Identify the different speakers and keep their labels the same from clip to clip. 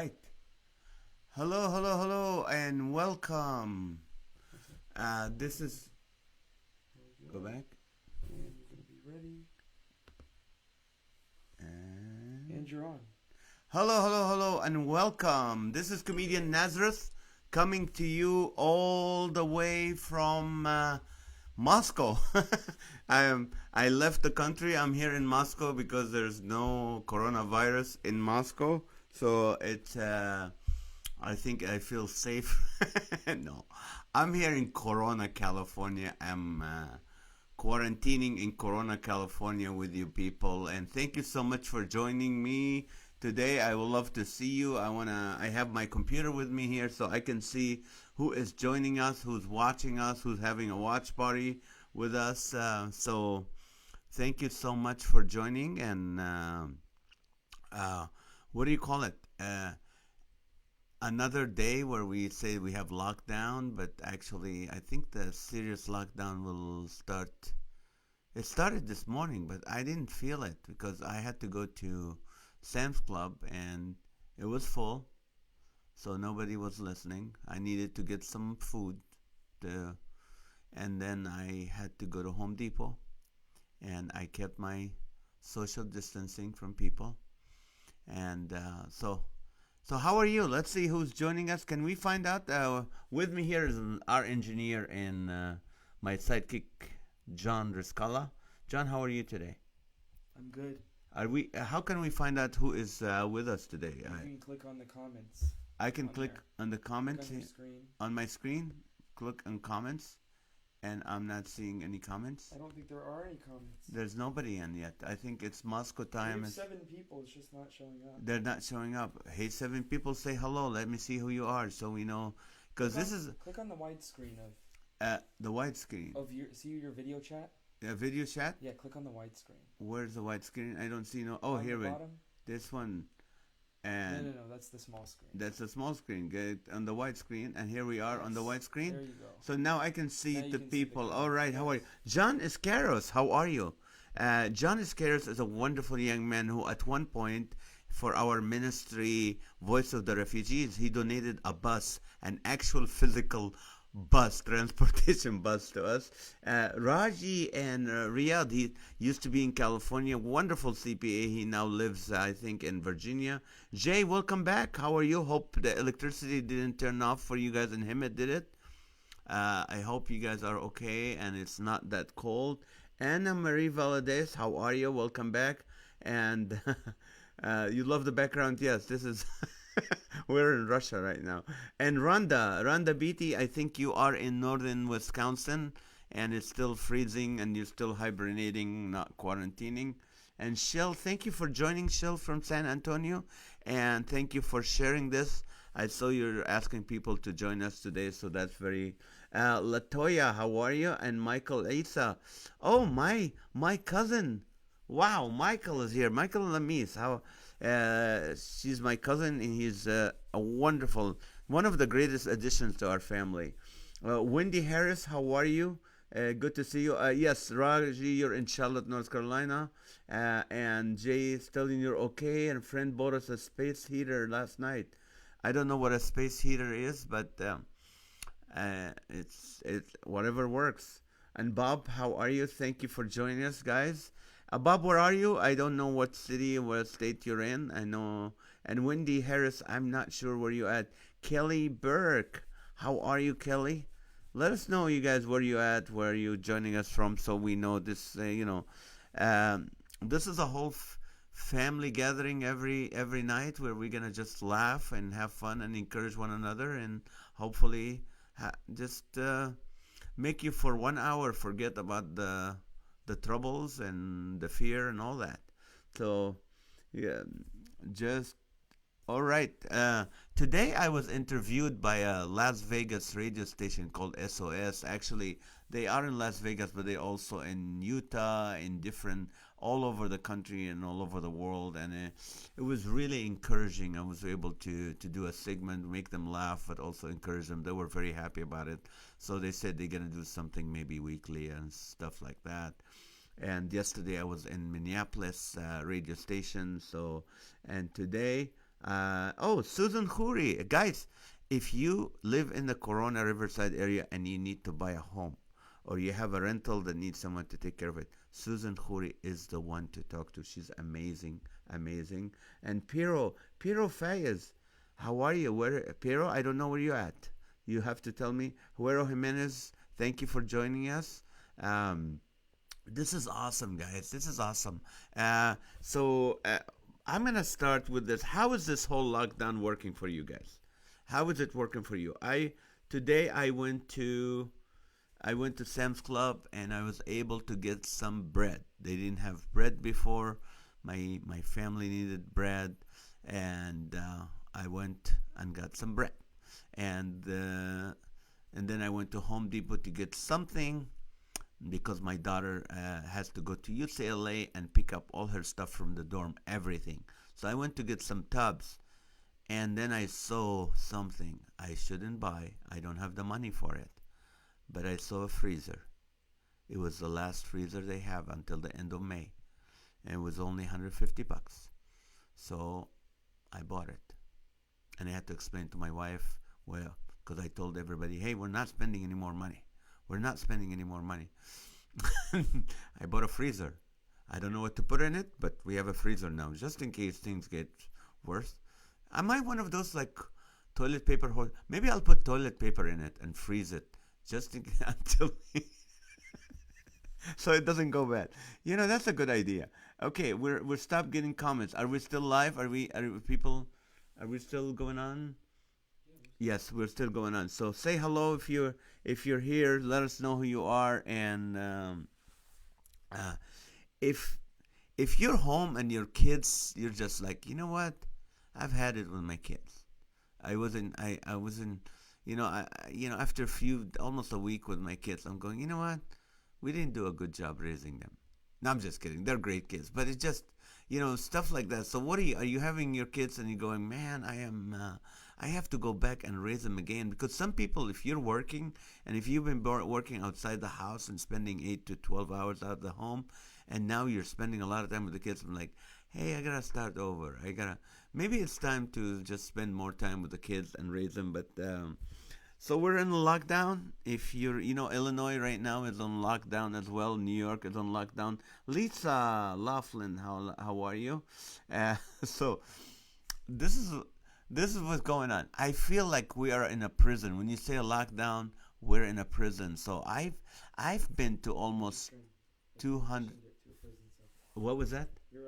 Speaker 1: right. Hello, hello, hello, and welcome. This is.
Speaker 2: There we
Speaker 1: Go
Speaker 2: go.
Speaker 1: back.
Speaker 2: And you're going to be ready.
Speaker 1: And.
Speaker 2: And you're on.
Speaker 1: Hello, hello, hello, and welcome. This is comedian Nazareth coming to you all the way from Moscow. I left the country. I'm here in Moscow because there's no coronavirus in Moscow. So it's. I think I feel safe. No, I'm here in Corona, California. I'm quarantining in Corona, California with you people. And thank you so much for joining me today. I would love to see you. I have my computer with me here so I can see who is joining us, who's watching us, who's having a watch party with us. So thank you so much for joining. And uh, what do you call it? Another day where we say we have lockdown, but actually, I think the serious lockdown will start. It started this morning, but I didn't feel it because I had to go to Sam's Club and it was full, so nobody was listening. I needed to get some food, to, and then I had to go to Home Depot, and I kept my social distancing from people, and so how are you? Let's see who's joining us. Can we find out? With me here is our engineer and my sidekick, John Riscala. John, how are you today?
Speaker 2: I'm good.
Speaker 1: Are we? How can we find out who is with us today?
Speaker 2: You can click on the comments
Speaker 1: I can
Speaker 2: on
Speaker 1: click
Speaker 2: there.
Speaker 1: on the
Speaker 2: Click
Speaker 1: comments
Speaker 2: on your screen.
Speaker 1: on my screen. Click on comments, and I'm not seeing any comments.
Speaker 2: I don't think there are any comments.
Speaker 1: There's nobody in yet. I think it's Moscow
Speaker 2: We
Speaker 1: time.
Speaker 2: have 7 people. It's just not showing up.
Speaker 1: They're not showing up. Hey, 7 people, say hello. Let me see who you are, so we know. Because this is
Speaker 2: Click on the wide screen
Speaker 1: the widescreen.
Speaker 2: of your. See your video chat.
Speaker 1: Video chat.
Speaker 2: Yeah, click on the wide screen.
Speaker 1: Where's the widescreen? I don't see no. Oh,
Speaker 2: On
Speaker 1: here
Speaker 2: the
Speaker 1: we.
Speaker 2: bottom.
Speaker 1: This one,
Speaker 2: No,
Speaker 1: and
Speaker 2: no, no. That's the small screen.
Speaker 1: that's a small screen. Get on the widescreen, and here we are on the
Speaker 2: Yes,
Speaker 1: widescreen.
Speaker 2: There you go.
Speaker 1: So now I can see
Speaker 2: Now you
Speaker 1: the
Speaker 2: can see the
Speaker 1: people.
Speaker 2: comments,
Speaker 1: All right, how are you?
Speaker 2: yes.
Speaker 1: John Iscaros, how are you? John Iscaros is a wonderful young man who, at one point, for our ministry, Voice of the Refugees, he donated a bus, an actual physical bus, transportation bus to us. Raji and Riyadh, he used to be in California, wonderful CPA. He now lives, I think, in Virginia. Jay, welcome back. How are you? Hope the electricity didn't turn off for you guys in Hemet, did it? I hope you guys are okay and it's not that cold. Anna Marie Valadez, how are you? Welcome back. And you love the background? Yes, this is. We're in Russia right now. And Rhonda Beatty, I think you are in northern Wisconsin and it's still freezing and you're still hibernating, not quarantining. And Shell, thank you for joining, Shell from San Antonio. And thank you for sharing this. I saw you're asking people to join us today, so that's very. Latoya, how are you? And Michael Isa. Oh, my cousin. Wow, Michael is here. Michael Lamis. How? She's my cousin, and he's a wonderful, one of the greatest additions to our family. Wendy Harris, how are you? Good to see you. Yes, Raji, you're in Charlotte, North Carolina. And Jay is telling you're okay. And friend bought us a space heater last night. I don't know what a space heater is, but it's whatever works. And Bob, how are you? Thank you for joining us, guys. Bob, where are you? I don't know what city, what state you're in. I know. And Wendy Harris, I'm not sure where you at. Kelly Burke, how are you, Kelly? Let us know, you guys, where you at, where you joining us from, so we know this. This is a whole family gathering every night where we're gonna just laugh and have fun and encourage one another and hopefully just make you for 1 hour forget about the troubles and the fear and all that. So yeah, just all right. Today I was interviewed by a Las Vegas radio station called SOS. Actually, they are in Las Vegas, but they're also in Utah, in different, all over the country and all over the world. And it was really encouraging. I was able to do a segment, make them laugh, but also encourage them. They were very happy about it. So they said they're going to do something maybe weekly and stuff like that. And yesterday I was in Minneapolis radio station. So, and today Oh, Susan Khoury. Guys, if you live in the Corona Riverside area and you need to buy a home or you have a rental that needs someone to take care of it, Susan Khoury is the one to talk to. She's amazing, amazing. And Piero Fayez, how are you? Piero, I don't know where you're at. You have to tell me. Juero Jimenez, thank you for joining us. Um, this is awesome, guys. This is awesome. So I'm gonna start with this. How is this whole lockdown working for you guys? How is it working for you? I today I went to Sam's Club and I was able to get some bread. They didn't have bread before. My family needed bread, and I went and got some bread. And and then I went to Home Depot to get something because my daughter has to go to UCLA and pick up all her stuff from the dorm, everything. So I went to get some tubs, and then I saw something I shouldn't buy. I don't have the money for it, but I saw a freezer. It was the last freezer they have until the end of May, and it was only 150 bucks. So I bought it, and I had to explain to my wife, well, because I told everybody, hey, we're not spending any more money. We're not spending any more money. I bought a freezer. I don't know what to put in it, but we have a freezer now, just in case things get worse. Am I one of those like toilet paper holders? Maybe I'll put toilet paper in it and freeze it just in, until so it doesn't go bad. You know, that's a good idea. Okay, we're stopped getting comments. Are we still live? Are people? Are we still going on? Yes, we're still going on. So say hello if you're here. Let us know who you are, and uh, if if you're home and your kids, you're just like, you know what? I've had it with my kids. I was in, after a few, almost a week with my kids, I'm going, you know what? We didn't do a good job raising them. No, I'm just kidding. They're great kids, but it's just, stuff like that. So what are you having your kids and you're going, man, I have to go back and raise them again, because some people, if you're working and if you've been working outside the house and spending 8 to 12 hours out of the home, and now you're spending a lot of time with the kids, I'm like, hey, I gotta start over. Maybe it's time to just spend more time with the kids and raise them. But so we're in lockdown. If Illinois right now is on lockdown as well. New York is on lockdown. Lisa Laughlin, how are you? So this is this is what's going on. I feel like we are in a prison. When you say a lockdown, we're in a prison. So I've been to almost
Speaker 2: Screen. Like you
Speaker 1: 200.
Speaker 2: mentioned it to a prison cell.
Speaker 1: What was that?
Speaker 2: You're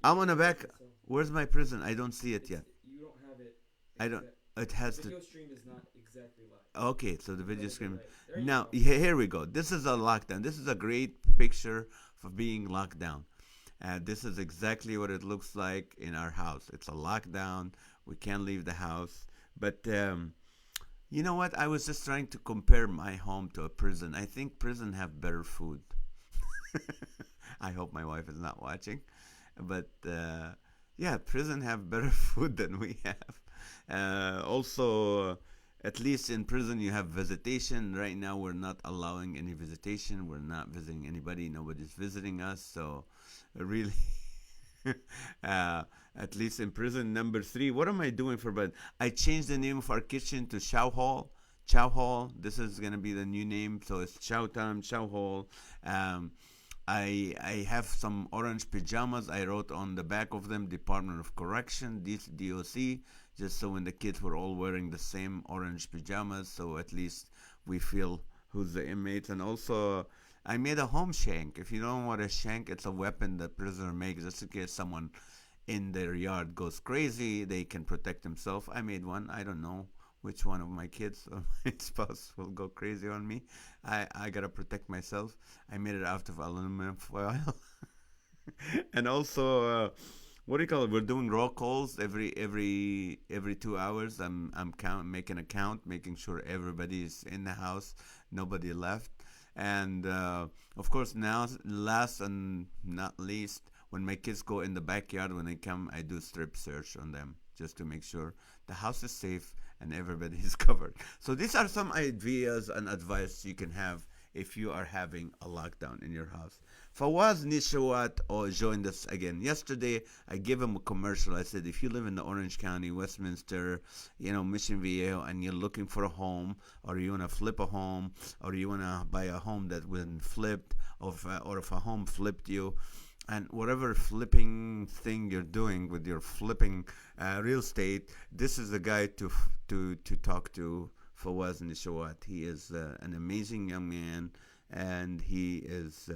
Speaker 1: I'm on
Speaker 2: in
Speaker 1: the
Speaker 2: a
Speaker 1: back.
Speaker 2: prison cell.
Speaker 1: Where's my prison? I don't see it
Speaker 2: It's
Speaker 1: yet.
Speaker 2: you don't have it
Speaker 1: I don't.
Speaker 2: exact.
Speaker 1: It
Speaker 2: The
Speaker 1: has to.
Speaker 2: video stream is not exactly live.
Speaker 1: Okay, so the
Speaker 2: A
Speaker 1: video
Speaker 2: little bit
Speaker 1: screen.
Speaker 2: right. There you
Speaker 1: Now,
Speaker 2: go.
Speaker 1: here we go. This is a lockdown. This is a great picture for being locked down. This is exactly what it looks like in our house. It's a lockdown. We can't leave the house. But you know what? I was just trying to compare my home to a prison. I think prison have better food. I hope my wife is not watching. But yeah, prison have better food than we have. Also, at least in prison, you have visitation. Right now, we're not allowing any visitation. We're not visiting anybody. Nobody's visiting us. So, really, at least in prison. Number three, what am I doing for bed? I changed the name of our kitchen to Chow Hall. Chow Hall. This is gonna be the new name. So it's Chow Time, Chow Hall. Um, I have some orange pajamas. I wrote on the back of them Department of Correction, DOC, just so when the kids were all wearing the same orange pajamas, so at least we feel who's the inmates. And also, I made a home shank. If you don't know what a shank, it's a weapon that prisoner makes just in case someone in their yard goes crazy, they can protect themselves. I made one. I don't know which one of my kids or my spouse will go crazy on me. I gotta protect myself. I made it out of aluminum foil. And also, what do you call it? We're doing roll calls every 2 hours. Making a count, making sure everybody's in the house, nobody left. And of course, now last and not least, when my kids go in the backyard, when they come, I do strip search on them just to make sure the house is safe and everybody is covered. So these are some ideas and advice you can have if you are having a lockdown in your house. Fawaz Nishawat joined us again. Yesterday, I gave him a commercial. I said, if you live in the Orange County, Westminster, Mission Viejo, and you're looking for a home, or you want to flip a home, or you want to buy a home that was flipped, or if a home flipped you, and whatever flipping thing you're doing with your flipping real estate, this is the guy to talk to. Fawaz Nishawat. He is an amazing young man, and he is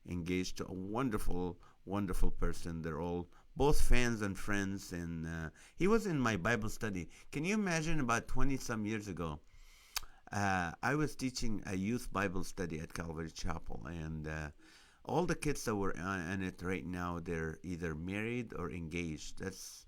Speaker 1: engaged to a wonderful, wonderful person. They're all both fans and friends, and he was in my Bible study. Can you imagine? About 20 some years ago, I was teaching a youth Bible study at Calvary Chapel, and all the kids that were in it right now, they're either married or engaged. That's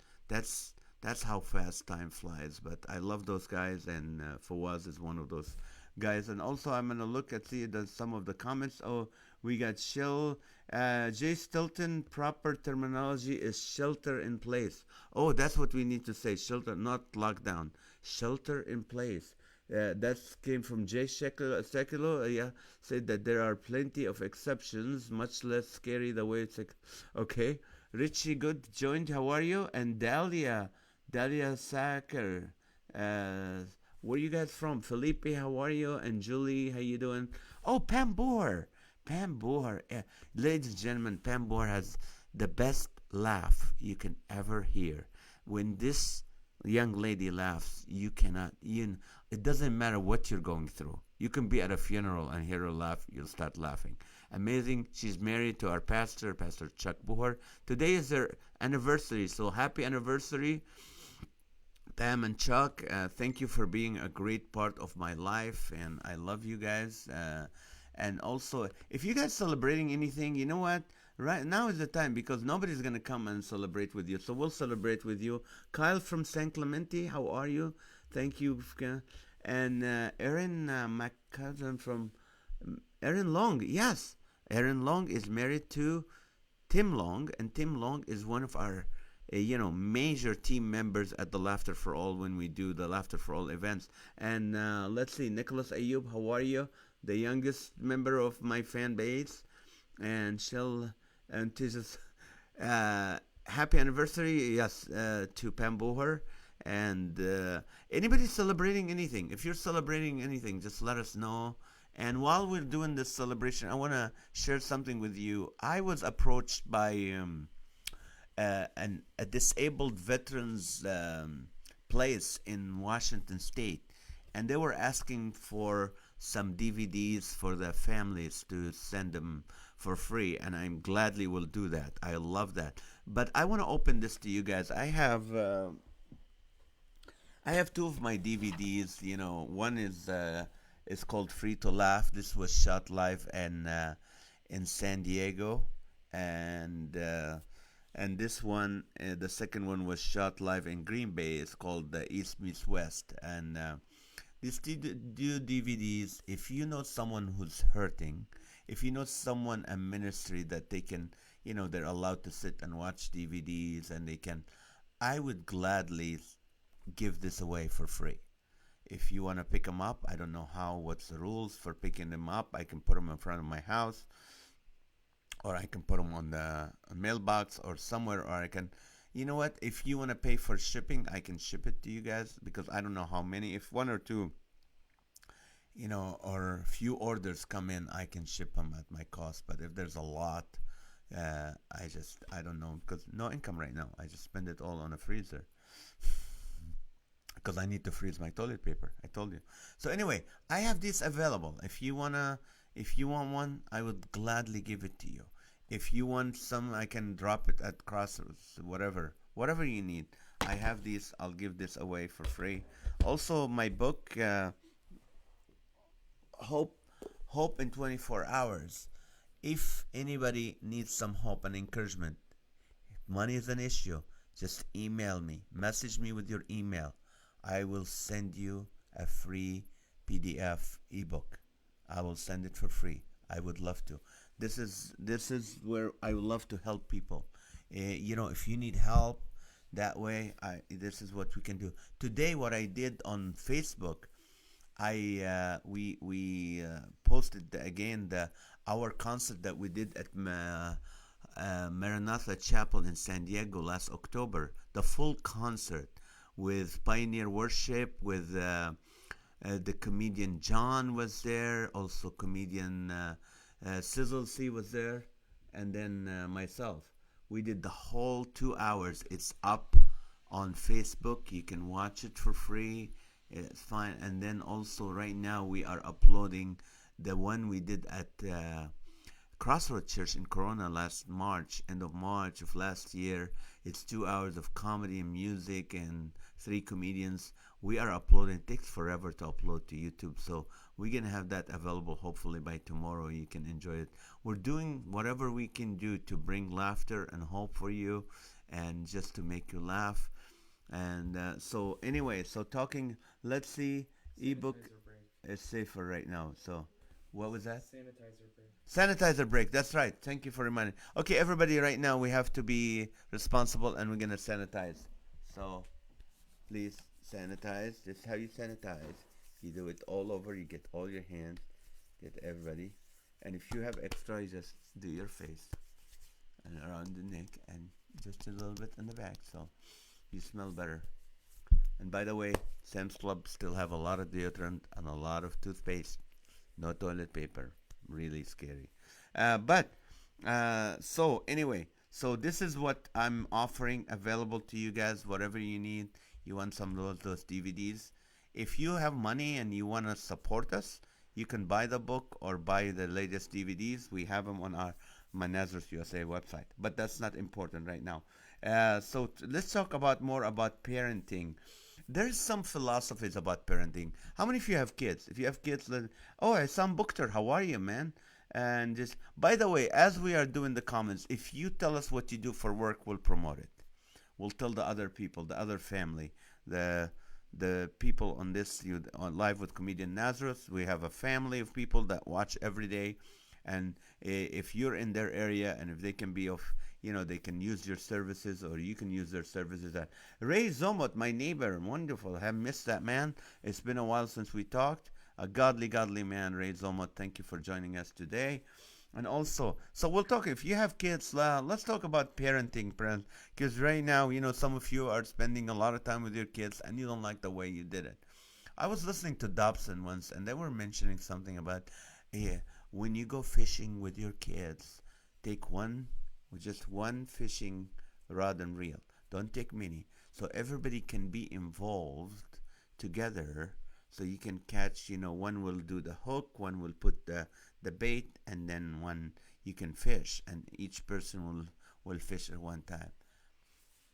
Speaker 1: that's how fast time flies. But I love those guys, and Fawaz is one of those guys. And also, I'm gonna look at see some of the comments. Oh, we got Shell. Jay Stilton. Proper terminology is shelter in place. Oh, that's what we need to say. Shelter, not lockdown. Shelter in place. That came from Jay Sekulo. Yeah, said that there are plenty of exceptions, much less scary the way it's. Okay. Richie Good joined. How are you? And Dahlia Sacker. Uh, where you guys from? Felipe, how are you? And Julie, how you doing? Oh, Pam Boer. Pam Boer. Ladies and gentlemen, Pam Boer has the best laugh you can ever hear. When this young lady laughs, you cannot, it doesn't matter what you're going through. You can be at a funeral and hear her laugh, you'll start laughing. Amazing. She's married to our pastor, Pastor Chuck Boer. Today is their anniversary, so happy anniversary, Pam and Chuck. Thank you for being a great part of my life, and I love you guys. And also, if you guys celebrating anything, you know what? Right now is the time because nobody's gonna come and celebrate with you, so we'll celebrate with you. Kyle from San Clemente, how are you? Thank you, and Erin, my cousin from Erin Long. Yes, Erin Long is married to Tim Long, and Tim Long is one of our major team members at the Laughter for All when we do the Laughter for All events. And let's see, Nicholas Ayub, how are you? The youngest member of my fan base, and Shell and Jesus. Happy anniversary, yes, to Pam Boher. And anybody celebrating anything? If you're celebrating anything, just let us know. And while we're doing this celebration, I want to share something with you. I was approached by a disabled veterans place in Washington State, and they were asking for some DVDs for the families to send them for free, and I gladly will do that. I love that. But I want to open this to you guys. I have two of my DVDs. One is called Free to Laugh. This was shot live in San Diego, and this one, the second one, was shot live in Green Bay. It's called East Meets West, and these two DVDs. If you know someone who's hurting, if you know someone, a ministry that they can, they're allowed to sit and watch DVDs, and they can, I would gladly give this away for free. If you want to pick them up, I don't know what's the rules for picking them up. I can put them in front of my house, or I can put them on the mailbox or somewhere, or I can, if you want to pay for shipping, I can ship it to you guys, because I don't know how many. If one or two, or few orders come in, I can ship them at my cost. But if there's a lot, I don't know, because no income right now. I just spend it all on a freezer. Because I need to freeze my toilet paper. I told you. So anyway, I have this available. If you want one, I would gladly give it to you. If you want some, I can drop it at Crossroads, whatever you need. I have these. I'll give this away for free. Also, my book, Hope in 24 Hours. If anybody needs some hope and encouragement, if money is an issue, just email me. Message me with your email. I will send you a free PDF ebook. I will send it for free. I would love to. This is where I would love to help people. If you need help, that way, this is what we can do. Today, what I did on Facebook, we posted again the our concert that we did at Maranatha Chapel in San Diego last October. The full concert with Pioneer Worship, with the comedian John was there, also comedian Sizzle C was there, and then myself. We did the whole 2 hours. It's up on Facebook. You can watch it for free. It's fine. And then also right now we are uploading the one we did at Crossroad Church in Corona last March, end of March of last year. It's 2 hours of comedy and music and three comedians. We are uploading. It takes forever to upload to YouTube, so we're gonna have that available hopefully by tomorrow. You can enjoy it. We're doing whatever we can do to bring laughter and hope for you, and just to make you laugh. And so anyway, so talking. Let's see. Ebook
Speaker 2: Sanitizer break.
Speaker 1: is safer right now. So what was that?
Speaker 2: Sanitizer break.
Speaker 1: Sanitizer break. That's right. Thank you for reminding. Okay, everybody, right now we have to be responsible and we're going to sanitize. So please sanitize. This is how you sanitize. You do it all over. You get all your hands, get everybody. And if you have extra, you just do your face and around the neck and just a little bit in the back. So you smell better. And by the way, Sam's Club still have a lot of deodorant and a lot of toothpaste. No toilet paper. Really scary. So anyway, so this is what I'm offering available to you guys. Whatever you need, you want some of those DVDs. If you have money and you want to support us, you can buy the book or buy the latest DVDs. We have them on our my Nazareth USA website. But that's not important right now. Let's talk about more about parenting. There's some philosophies about parenting. How many of you have kids? If you have kids, oh, Sam Bukter, how are you, man? And just, by the way, as we are doing the comments, if you tell us what you do for work, we'll promote it. We'll tell the other people, the other family, the people on this on live with comedian Nazareth. We have a family of people that watch every day, and if you're in their area and if they can be of they can use your services or you can use their services. Ray Zomot, my neighbor, wonderful. I have missed that man. It's been a while since we talked. A godly man, Ray Zomot. Thank you for joining us today. And also, so we'll talk. If you have kids, let's talk about parenting, because right now, some of you are spending a lot of time with your kids and you don't like the way you did it. I was listening to Dobson once, and they were mentioning something about, when you go fishing with your kids, take just one fishing rod and reel. Don't take many. So everybody can be involved together. So you can catch, one will do the hook, one will put the bait, and then one you can fish, and each person will fish at one time.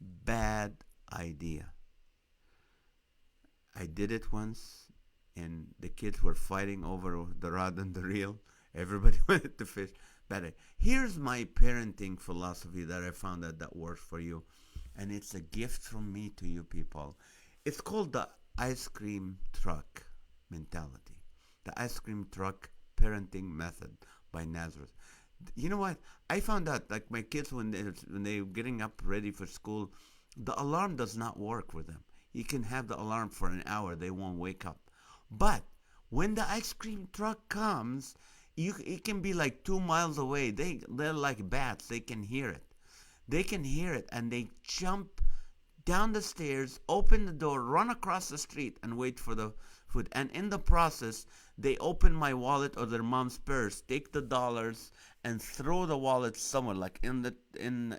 Speaker 1: Bad idea. I did it once, and the kids were fighting over the rod and the reel. Everybody wanted to fish. Better. Here's my parenting philosophy that I found that works for you, and it's a gift from me to you people. It's called the ice cream truck mentality, the ice cream truck parenting method by Nazareth. You know what? I found out, like my kids, when they're getting up ready for school, the alarm does not work for them. You can have the alarm for an hour, they won't wake up. But when the ice cream truck comes, it can be like 2 miles away. They're like bats. They can hear it. They can hear it, and they jump down the stairs, open the door, run across the street, and wait for the food. And in the process, they open my wallet or their mom's purse, take the dollars, and throw the wallet somewhere, like in the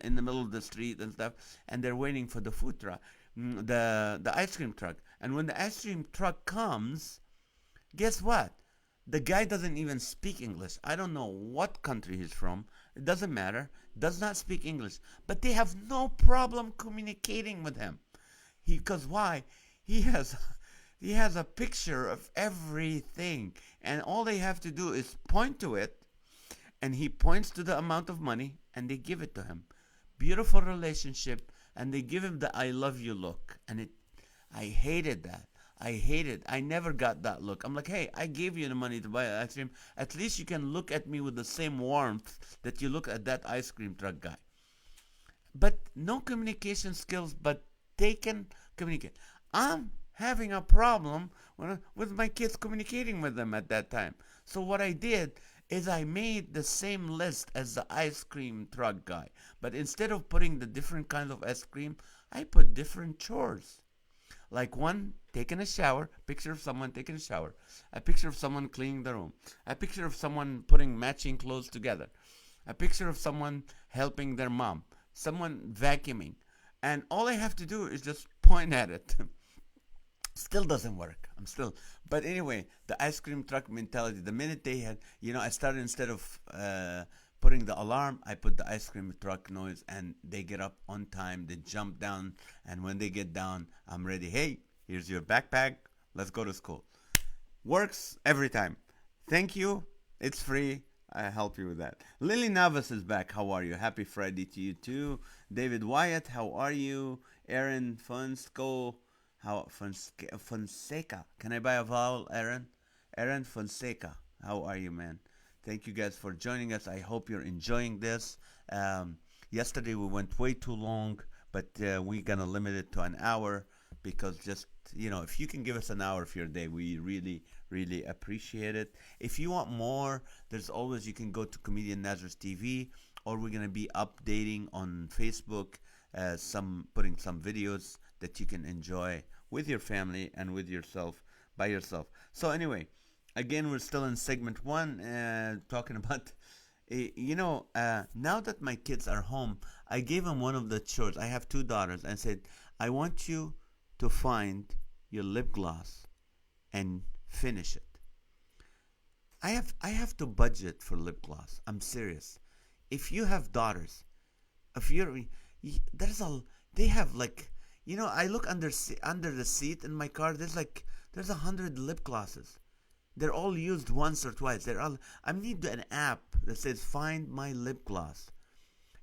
Speaker 1: middle of the street and stuff. And they're waiting for the food truck, the ice cream truck. And when the ice cream truck comes, guess what? The guy doesn't even speak English. I don't know what country he's from. It doesn't matter. Does not speak English. But they have no problem communicating with him. Because why? He has a picture of everything. And all they have to do is point to it. And he points to the amount of money. And they give it to him. Beautiful relationship. And they give him the I love you look. And I hated that. I never got that look. I'm like, hey, I gave you the money to buy an ice cream. At least you can look at me with the same warmth that you look at that ice cream truck guy. But no communication skills, but they can communicate. I'm having a problem with my kids communicating with them at that time. So what I did is I made the same list as the ice cream truck guy, but instead of putting the different kinds of ice cream, I put different chores. Like one, taking a shower, picture of someone taking a shower, a picture of someone cleaning the room, a picture of someone putting matching clothes together, a picture of someone helping their mom, someone vacuuming. And all I have to do is just point at it. Still doesn't work. I'm still, but anyway, the ice cream truck mentality. The minute they had, I started instead of putting the alarm, I put the ice cream truck noise, and they get up on time. They jump down, and when they get down, I'm ready. Hey, here's your backpack. Let's go to school. Works every time. Thank you. It's free. I help you with that. Lily Navas is back. How are you? Happy Friday to you too. David Wyatt, how are you? Aaron Fonsco, Fonseca. Can I buy a vowel, Aaron? Aaron Fonseca. How are you, man? Thank you guys for joining us. I hope you're enjoying this. Yesterday we went way too long, but we're gonna limit it to an hour because just if you can give us an hour of your day, we really, really appreciate it. If you want more, there's always you can go to Comedian Nazareth TV, or we're gonna be updating on Facebook, putting some videos that you can enjoy with your family and with yourself by yourself. So anyway, again, we're still in segment one, talking about. Now that my kids are home, I gave them one of the chores. I have two daughters, and said, I want you to find your lip gloss and finish it. I have to budget for lip gloss. I'm serious. If you have daughters, if you're there's a they have like I look under the seat in my car. There's 100 lip glosses. They're all used once or twice. I need an app that says find my lip gloss,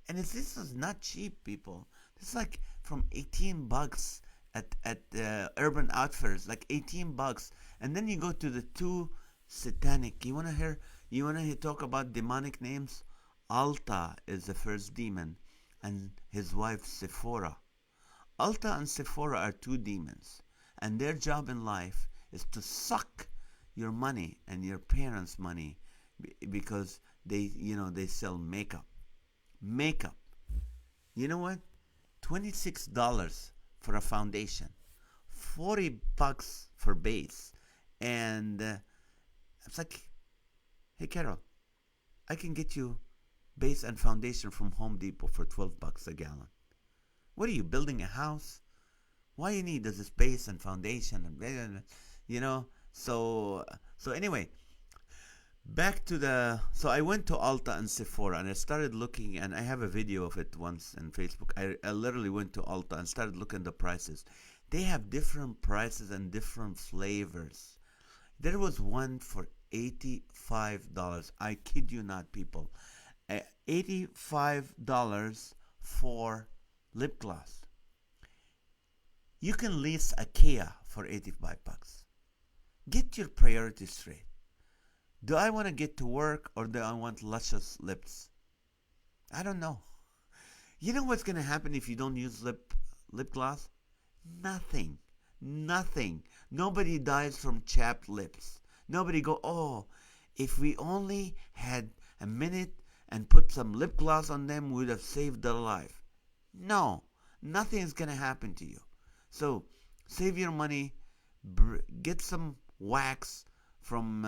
Speaker 1: and this is not cheap, people. It's like from $18 at Urban Outfitters, like $18, and then you go to the two satanic. You wanna hear? Talk about demonic names? Alta is the first demon, and his wife Sephora. Alta and Sephora are two demons, and their job in life is to suck your money and your parents' money because they sell makeup. Makeup. You know what? $26 for a foundation, $40 for base, and it's like, hey Carol, I can get you base and foundation from Home Depot for $12 a gallon. What are you building a house? Why you need this base and foundation and So anyway, back to so I went to Ulta and Sephora, and I started looking, and I have a video of it once on Facebook. I literally went to Ulta and started looking at the prices. They have different prices and different flavors. There was one for $85. I kid you not, people. $85 for lip gloss. You can lease a Kia for $85. Get your priorities straight. Do I want to get to work, or do I want luscious lips? I don't know. You know what's going to happen if you don't use lip gloss? Nothing. Nothing. Nobody dies from chapped lips. Nobody go, oh, if we only had a minute and put some lip gloss on them, we would have saved their life. No. Nothing is going to happen to you. So, save your money. Get some wax from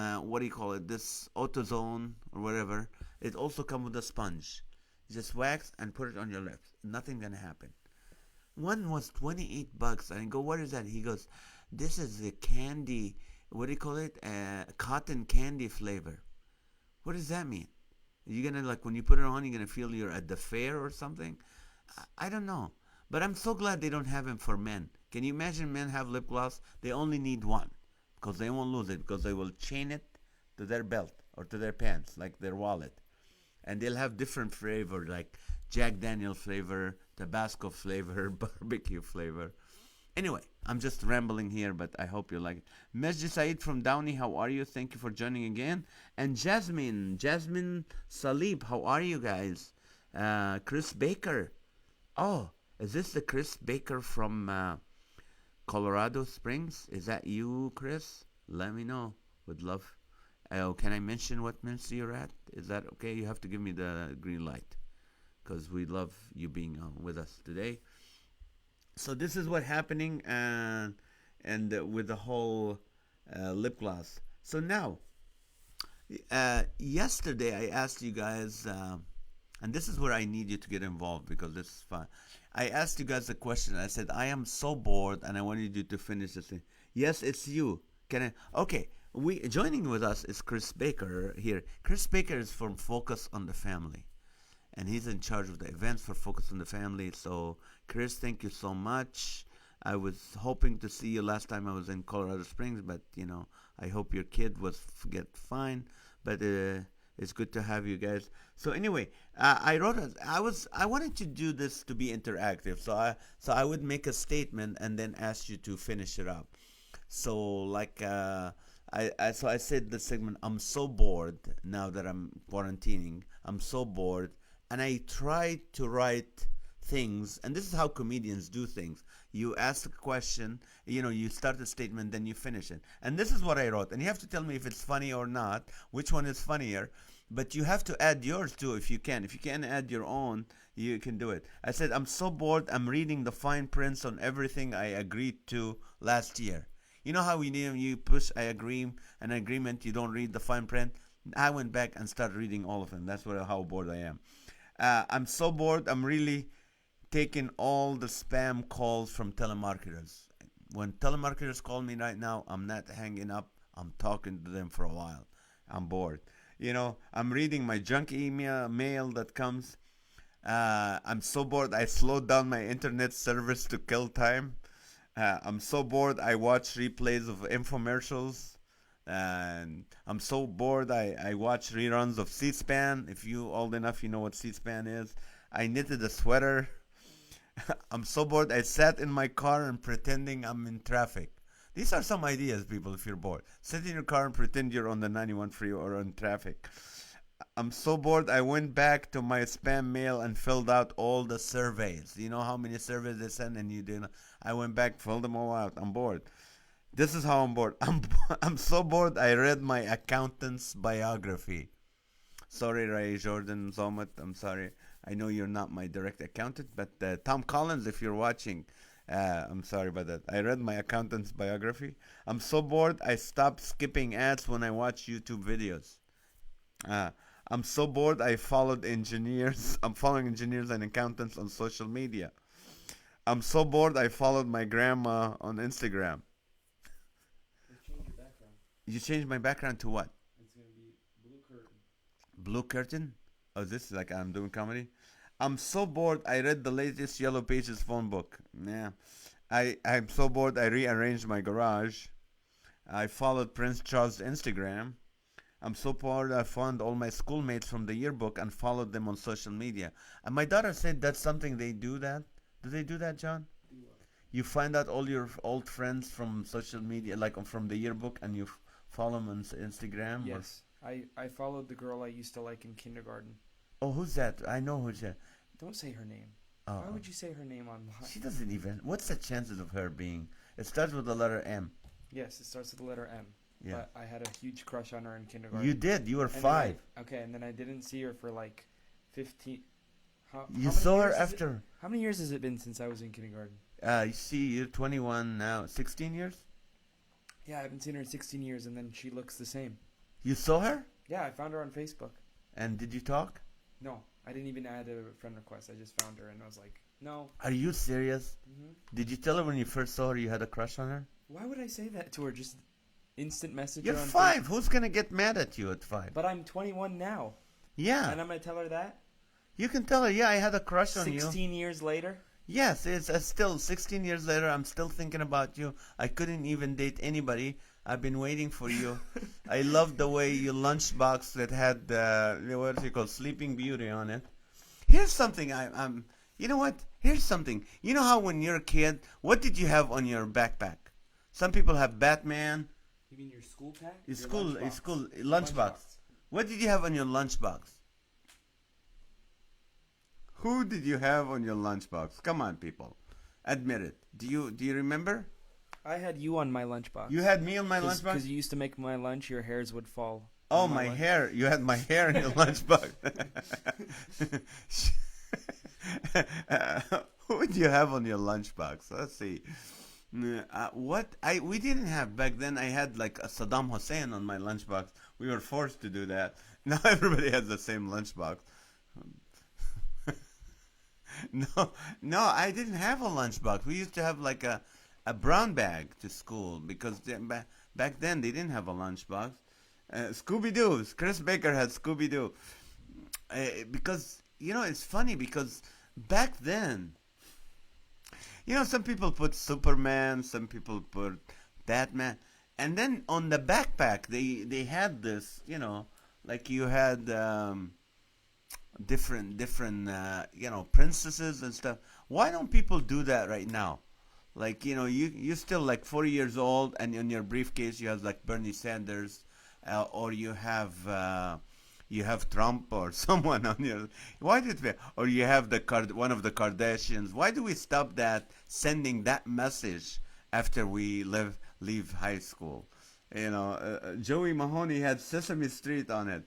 Speaker 1: this AutoZone or whatever. It also comes with a sponge. Just wax and put it on your lips. Nothing's gonna happen. One was $28, and I go, what is that? He goes, this is the candy. What do you call it? Cotton candy flavor. What does that mean? Are you gonna, like, when you put it on, you're gonna feel you're at the fair or something? I don't know. But I'm so glad they don't have them for men. Can you imagine men have lip gloss? They only need one, because they won't lose it, because they will chain it to their belt or to their pants, like their wallet. And they'll have different flavor, like Jack Daniel flavor, Tabasco flavor, barbecue flavor. Anyway, I'm just rambling here, but I hope you like it. Mesji Said from Downey, how are you? Thank you for joining again. And Jasmine Salib, how are you guys? Chris Baker. Oh, is this the Chris Baker from Colorado Springs. Is that you, Chris? Let me know. Would love. Can I mention what ministry you're at? Is that okay? You have to give me the green light because we love you being with us today. So this is what happening, and with the whole lip gloss. So now, yesterday I asked you guys, and this is where I need you to get involved because this is fun. I asked you guys a question. I said I am so bored, and I wanted you to finish this thing. Yes, it's you. Can I? Okay. We joining with us is Chris Baker here. Chris Baker is from Focus on the Family, and he's in charge of the events for Focus on the Family. So, Chris, thank you so much. I was hoping to see you last time I was in Colorado Springs, but I hope your kid was get fine. But it's good to have you guys. So anyway, I wrote. I wanted to do this to be interactive. So I would make a statement and then ask you to finish it up. So like. So I said the segment. I'm so bored now that I'm quarantining. I'm so bored, and I try to write things. And this is how comedians do things. You ask a question, you start a statement, then you finish it. And this is what I wrote. And you have to tell me if it's funny or not. Which one is funnier? But you have to add yours too if you can. If you can add your own, you can do it. I said I'm so bored. I'm reading the fine prints on everything I agreed to last year. You know how you push I agree an agreement, you don't read the fine print. I went back and started reading all of them. That's how bored I am. I'm so bored. I'm really taking all the spam calls from telemarketers. When telemarketers call me right now, I'm not hanging up. I'm talking to them for a while. I'm bored. I'm reading my junk mail that comes. I'm so bored. I slowed down my internet service to kill time. I'm so bored. I watch replays of infomercials, and I'm so bored. I watch reruns of C-SPAN. If you old enough, you know what C-SPAN is. I knitted a sweater. I'm so bored. I sat in my car and pretending I'm in traffic. These are some ideas, people. If you're bored, sit in your car and pretend you're on the 91 freeway or on traffic. I'm so bored. I went back to my spam mail and filled out all the surveys. You know how many surveys they send, and you didn't. I went back, filled them all out. I'm bored. This is how I'm bored. I'm so bored. I read my accountant's biography. Sorry, Ray Jordan Zomet. I'm sorry. I know you're not my direct accountant, but Tom Collins, if you're watching, I'm sorry about that. I read my accountant's biography. I'm so bored. I stopped skipping ads when I watch YouTube videos. I'm so bored. I followed engineers. I'm following engineers and accountants on social media. I'm so bored. I followed my grandma on Instagram.
Speaker 2: You change your background.
Speaker 1: You changed my background to what?
Speaker 2: It's gonna be blue curtain.
Speaker 1: Blue curtain? Oh, this is like I'm doing comedy? I'm so bored. I read the latest Yellow Pages phone book. Yeah. I'm so bored. I rearranged my garage. I followed Prince Charles' Instagram. I'm so bored. I found all my schoolmates from the yearbook and followed them on social media. And my daughter said that's something they do that. Do they do that, John?
Speaker 2: Do what?
Speaker 1: You find out all your old friends from social media, like from the yearbook, and you follow them on Instagram? or-
Speaker 2: Yes. I followed the girl I used to like in kindergarten.
Speaker 1: Oh, who's that? I know who's that.
Speaker 2: Don't say her name.
Speaker 1: Oh,
Speaker 2: Why would you say her name online?
Speaker 1: she doesn't even. What's the chances of her being? It starts with the letter M.
Speaker 2: Yes, it starts with the letter M.
Speaker 1: Yeah.
Speaker 2: But I had a huge crush on her in kindergarten.
Speaker 1: You did. You were
Speaker 2: And then
Speaker 1: 5.
Speaker 2: okay, and then I didn't see her for like 15. How
Speaker 1: You
Speaker 2: many
Speaker 1: saw her
Speaker 2: years is it-
Speaker 1: after.
Speaker 2: How many years has it been since I was in kindergarten?
Speaker 1: You see, you're 21 now. 16 years?
Speaker 2: Yeah, I haven't seen her in 16 years, and then she looks the same.
Speaker 1: You saw her?
Speaker 2: Yeah, I found her on Facebook.
Speaker 1: And did you talk?
Speaker 2: No, I didn't even add a friend request. I just found her, and I was like, no.
Speaker 1: Are you serious? Did you tell her when you first saw her you had a crush on her?
Speaker 2: Why would I say that to her? Just instant message
Speaker 1: You're
Speaker 2: her on
Speaker 1: 5. Who's going to get mad at you at 5?
Speaker 2: But I'm 21 now,
Speaker 1: Yeah.
Speaker 2: and I'm gonna tell her that
Speaker 1: You can tell her, yeah, I had a crush on you.
Speaker 2: 16 years later.
Speaker 1: Yes, it's still 16 years later. I'm still thinking about you. I couldn't even date anybody. I've been waiting for you. I love the way your lunchbox that had what is it called, Sleeping Beauty on it. Here's something I'm. You know what? Here's something. You know how when you're a kid, what did you have on your backpack? Some people have Batman.
Speaker 2: You mean your school pack?
Speaker 1: Your
Speaker 2: Your
Speaker 1: school lunchbox. What did you have on your lunchbox? Who did you have on your lunchbox? Come on, people, admit it. Do you remember?
Speaker 2: I had you on my lunchbox.
Speaker 1: You had me on my lunchbox?
Speaker 2: Because you used to make my lunch, your hairs would fall.
Speaker 1: Oh, my hair. You had my hair in your lunchbox. Who would you have on your lunchbox? Let's see. We didn't have back then. I had like a Saddam Hussein on my lunchbox. We were forced to do that. Now everybody has the same lunchbox. No, I didn't have a lunchbox. We used to have like a brown bag to school because back then they didn't have a lunchbox. Scooby-Doo. Chris Baker had Scooby-Doo. Because, it's funny because back then, some people put Superman, some people put Batman. And then on the backpack, they had this, like you had different princesses and stuff. Why don't people do that right now? Like, you're still like 40 years old and in your briefcase you have like Bernie Sanders or you have Trump or someone on your. Why did we? Or you have one of the Kardashians. Why do we stop that sending that message after we leave high school? Joey Mahoney had Sesame Street on it.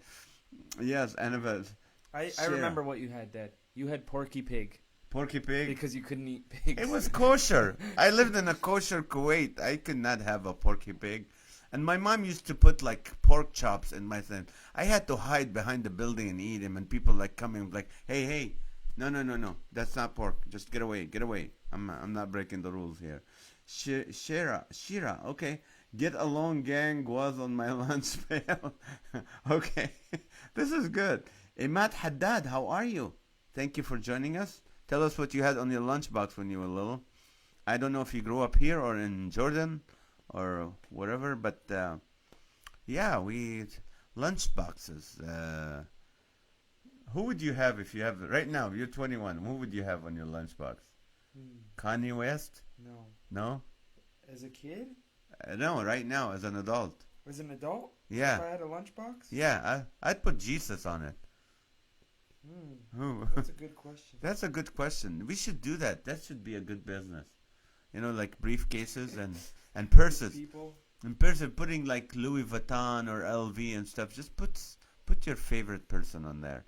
Speaker 1: Yes, and it was.
Speaker 2: I remember what you had, Dad. You had Porky Pig.
Speaker 1: Porky Pig?
Speaker 2: Because you couldn't eat pigs.
Speaker 1: It was kosher. I lived in a kosher Kuwait. I could not have a Porky Pig. And my mom used to put like pork chops in my thing. I had to hide behind the building and eat them. And people like coming like, hey, no, that's not pork. Just get away. I'm not breaking the rules here. Shira, okay. Get along, gang was on my lunch pail. Okay, this is good. Imad Haddad, how are you? Thank you for joining us. Tell us what you had on your lunchbox when you were little. I don't know if you grew up here or in Jordan or whatever, but yeah, we lunch boxes. Who would you have if you have right now? You're 21. Who would you have on your lunchbox? Kanye West?
Speaker 2: No.
Speaker 1: No.
Speaker 2: As a kid?
Speaker 1: No, right now as an adult.
Speaker 2: As an adult?
Speaker 1: Yeah.
Speaker 2: If I had a lunchbox?
Speaker 1: Yeah, I'd put Jesus on it.
Speaker 2: That's a good question.
Speaker 1: That's a good question. We should do that. That should be a good business. Like briefcases and purses.
Speaker 2: People.
Speaker 1: And purses, putting like Louis Vuitton or LV and stuff. Just put your favorite person on there.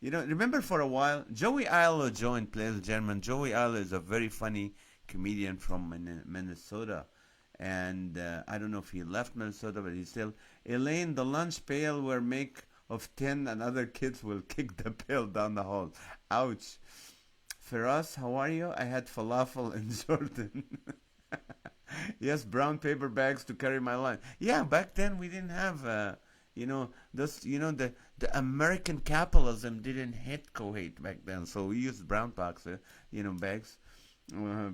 Speaker 1: Remember for a while, Joey Ilo joined, ladies and gentlemen. Joey Ilo is a very funny comedian from Minnesota. And I don't know if he left Minnesota, but he's still. Elaine, the lunch pail where make of 10 and other kids will kick the pail down the hall. Ouch. Firas, how are you? I had falafel in Jordan. Yes, brown paper bags to carry my lunch. Yeah, back then we didn't have, the American capitalism didn't hit Kuwait back then. So we used brown boxes, bags.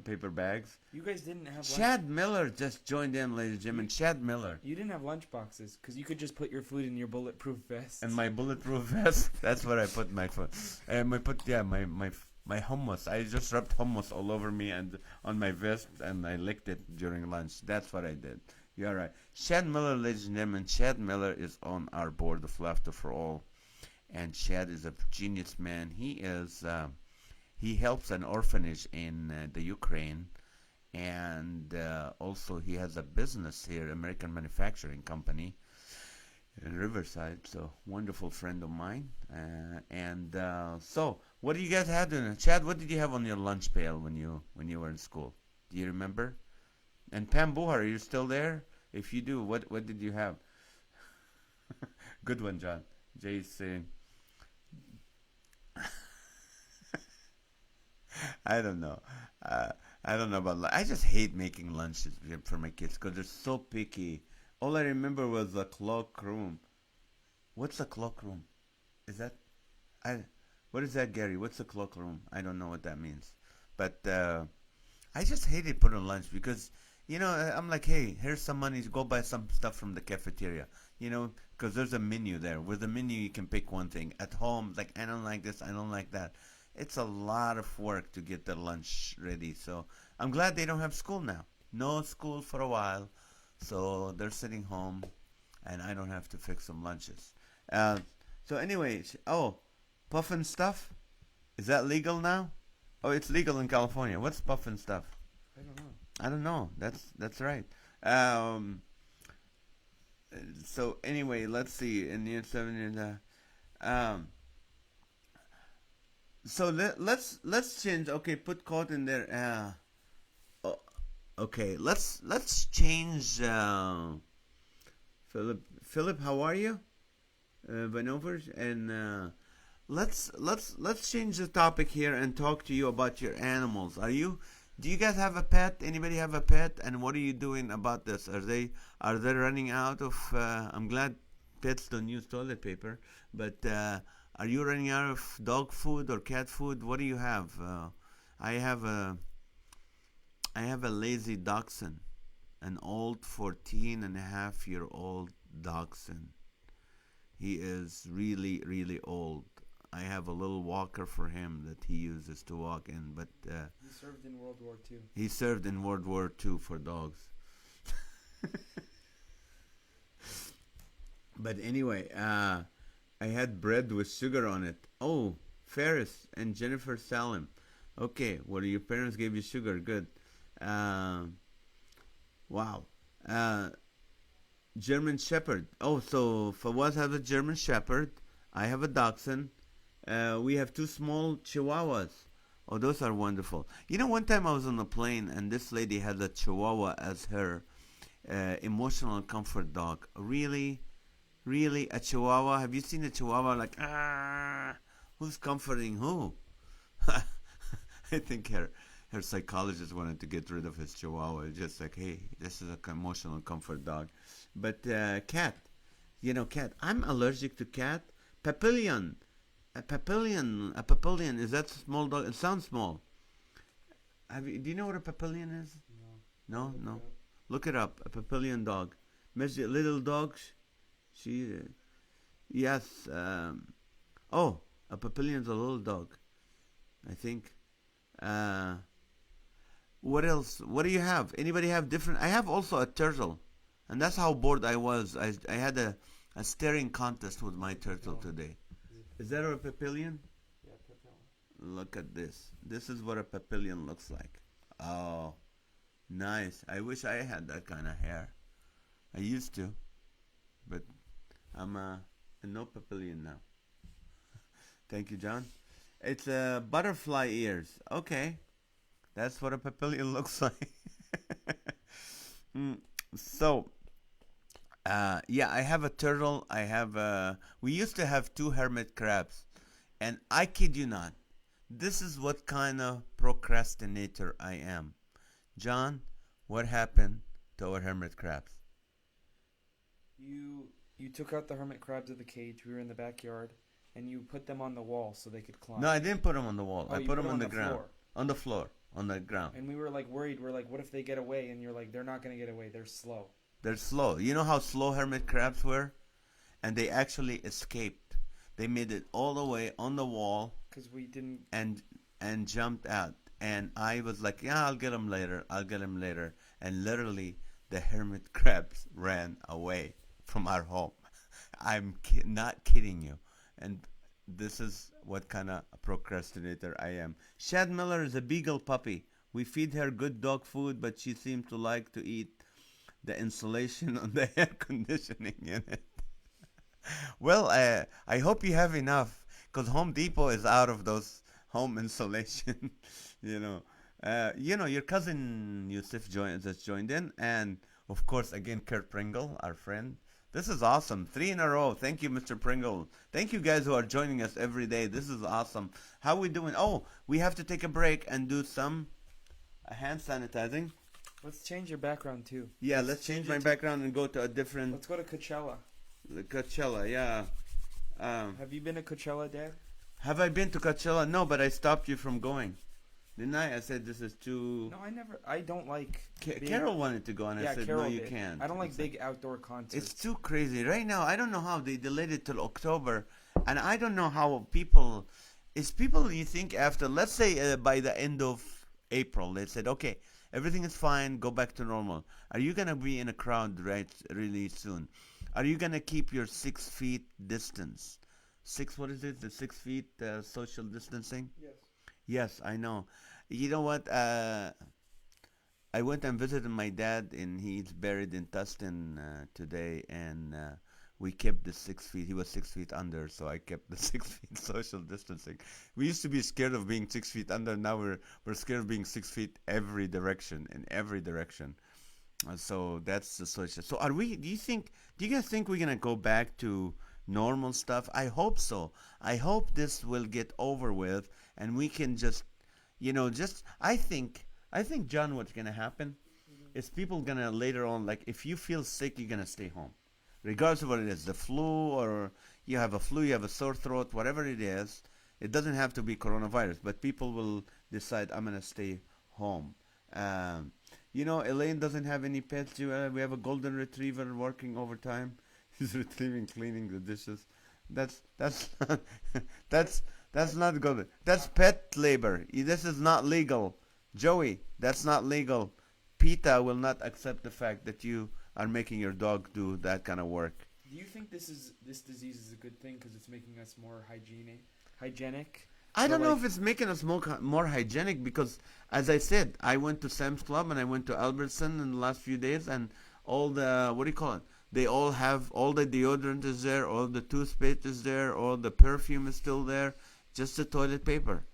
Speaker 1: Paper bags.
Speaker 2: You guys didn't have
Speaker 1: Chad Miller just joined in, ladies and gentlemen. Chad Miller.
Speaker 2: You didn't have lunch boxes because you could just put your food in your bulletproof vest.
Speaker 1: And my bulletproof vest. That's what I put my food. And my hummus. I just rubbed hummus all over me and on my vest, and I licked it during lunch. That's what I did. You're right. Chad Miller, ladies and gentlemen. Chad Miller is on our board of Laughter for All, and Chad is a genius man. He helps an orphanage in the Ukraine, and also he has a business here, American Manufacturing Company in Riverside. So wonderful friend of mine. So what do you guys have in Chad? What did you have on your lunch pail when you were in school? Do you remember? And Pam Buhar, are you still there? If you do, what did you have? Good one, John. Jay's saying. I don't know. I don't know about. I just hate making lunches for my kids because they're so picky. All I remember was the cloakroom. What's a cloakroom? Is that? What is that, Gary? What's a cloakroom? I don't know what that means. But I just hated putting on lunch because I'm like, hey, here's some money. Go buy some stuff from the cafeteria. Because there's a menu there. With the menu, you can pick one thing. At home, like I don't like this. I don't like that. It's a lot of work to get the lunch ready. So I'm glad they don't have school now. No school for a while. So they're sitting home and I don't have to fix some lunches. So anyway, puffin stuff? Is that legal now? Oh, it's legal in California. What's puffin stuff?
Speaker 2: I don't know.
Speaker 1: I don't know. That's right. Um, so anyway, let's see. In year 7 years, um, so let's change. Okay, put code in there. Oh, okay, let's change. Philip, how are you? Vanover, and let's change the topic here and talk to you about your animals. Do you guys have a pet? Anybody have a pet? And what are you doing about this? Are they running out of? I'm glad pets don't use toilet paper, but are you running out of dog food or cat food? What do you have? I have a I have a lazy dachshund, an old 14 and a half year old dachshund. He is really, really old. I have a little walker for him that he uses to walk in, but
Speaker 2: He served in World War II.
Speaker 1: he served in World War II for dogs. But anyway, I had bread with sugar on it. Oh, Ferris and Jennifer Salim. Okay, well, your parents gave you sugar. Good. Um, wow. Uh, German Shepherd. Oh, so Fawaz has a German Shepherd. I have a Dachshund. We have two small Chihuahuas. Oh, those are wonderful. You know, one time I was on a plane and this lady had a Chihuahua as her emotional comfort dog. Really? Really? A Chihuahua? Have you seen a Chihuahua like, ah, who's comforting who? I think her psychologist wanted to get rid of his Chihuahua. Just like, hey, this is a emotional comfort dog. But cat, cat. I'm allergic to cat. Papillion. A papillion. Is that small dog? It sounds small. Do you know what a papillion is?
Speaker 2: No.
Speaker 1: No,
Speaker 2: Look it
Speaker 1: no.
Speaker 2: up.
Speaker 1: Look it up. A papillion dog. Measure little dogs. She, yes. Oh, a papillion's a little dog. I think. Uh, what else? What do you have? Anybody have different? I have also a turtle, and that's how bored I was. I had a staring contest with my turtle
Speaker 2: Papillon.
Speaker 1: today. Is that a papillion?
Speaker 2: Yeah, Papillon.
Speaker 1: Look at this. This is what a papillion looks like. Oh, nice. I wish I had that kind of hair. I used to, but I'm a no papillion now. Thank you, John. It's butterfly ears. Okay, that's what a papillion looks like. Mm, so, yeah, I have a turtle. We used to have two hermit crabs, and I kid you not, this is what kind of procrastinator I am. John, what happened to our hermit crabs?
Speaker 2: You took out the hermit crabs of the cage. We were in the backyard, and you put them on the wall so they could
Speaker 1: No,
Speaker 2: climb.
Speaker 1: I didn't put them on the wall.
Speaker 2: Oh,
Speaker 1: I
Speaker 2: you
Speaker 1: put
Speaker 2: put
Speaker 1: them
Speaker 2: them
Speaker 1: on
Speaker 2: on
Speaker 1: the
Speaker 2: the
Speaker 1: ground.
Speaker 2: floor.
Speaker 1: On the floor. On the ground.
Speaker 2: And we were like worried. We're like, what if they get away? And you're like, they're not gonna get away. They're slow.
Speaker 1: They're slow. You know how slow hermit crabs were? And they actually escaped. They made it all the way on the wall
Speaker 2: Cause we didn't.
Speaker 1: and and jumped out. And I was like, yeah, I'll get them later. I'll get them later. And literally, the hermit crabs ran away from our home. Not kidding you. And this is what kind of procrastinator I am. Shad Miller is a beagle puppy. We feed her good dog food, but she seems to like to eat the insulation on the air conditioning unit. Well, I hope you have enough, because Home Depot is out of those home insulation. you know, your cousin Yusuf that's joined in, and of course, again, Kurt Pringle, our friend. This is awesome. 3 in a row. Thank you, Mr. Pringle. Thank you guys who are joining us every day. This is awesome. How we doing? Oh, we have to take a break and do some hand sanitizing.
Speaker 2: Let's change your background too.
Speaker 1: Yeah, let's change my background and go to a different
Speaker 2: Let's go to Coachella.
Speaker 1: Coachella. Yeah.
Speaker 2: Have you been to Coachella, Dad?
Speaker 1: Have I been to Coachella? No, but I stopped you from going. Didn't I? I said this is too.
Speaker 2: No, I never. I don't like.
Speaker 1: Carol wanted to go, and I said
Speaker 2: Carol
Speaker 1: no, you
Speaker 2: did.
Speaker 1: can't.
Speaker 2: I don't like
Speaker 1: It's
Speaker 2: big outdoor concerts.
Speaker 1: It's too crazy right now. I don't know how they delayed it till October, and I don't know how people. Is people you think after? Let's say by the end of April, they said okay, everything is fine, go back to normal. Are you gonna be in a crowd right really soon? Are you gonna keep your 6 feet distance? What is it? The 6 feet social distancing?
Speaker 2: Yes.
Speaker 1: Yes, I know. You know what? I went and visited my dad, and he's buried in Tustin today, and we kept the 6 feet. He was 6 feet under, so I kept the 6 feet social distancing. We used to be scared of being 6 feet under. Now we're scared of being 6 feet every direction, in every direction. So that's the social. So are we? Do you think? Do you guys think we're gonna go back to normal stuff? I hope so. I hope this will get over with, and we can just, just. I think, John, what's gonna happen is people gonna later on, like, if you feel sick, you're gonna stay home, regardless of what it is, the flu, or you have a flu, you have a sore throat, whatever it is. It doesn't have to be coronavirus, but people will decide, I'm gonna stay home. Um, Elaine doesn't have any pets. We have a golden retriever working overtime. He's retrieving, cleaning the dishes. That's that's that's not good. That's pet labor. This is not legal. Joey, that's not legal. PETA will not accept the fact that you are making your dog do that kind of work.
Speaker 2: Do you think this disease is a good thing because it's making us more hygienic?
Speaker 1: I
Speaker 2: So
Speaker 1: don't know
Speaker 2: like,
Speaker 1: if it's making us more hygienic because, as I said, I went to Sam's Club and I went to Albertson in the last few days, and all the, what do you call it? They all have, all the deodorant is there, all the toothpaste is there, all the perfume is still there, just the toilet paper.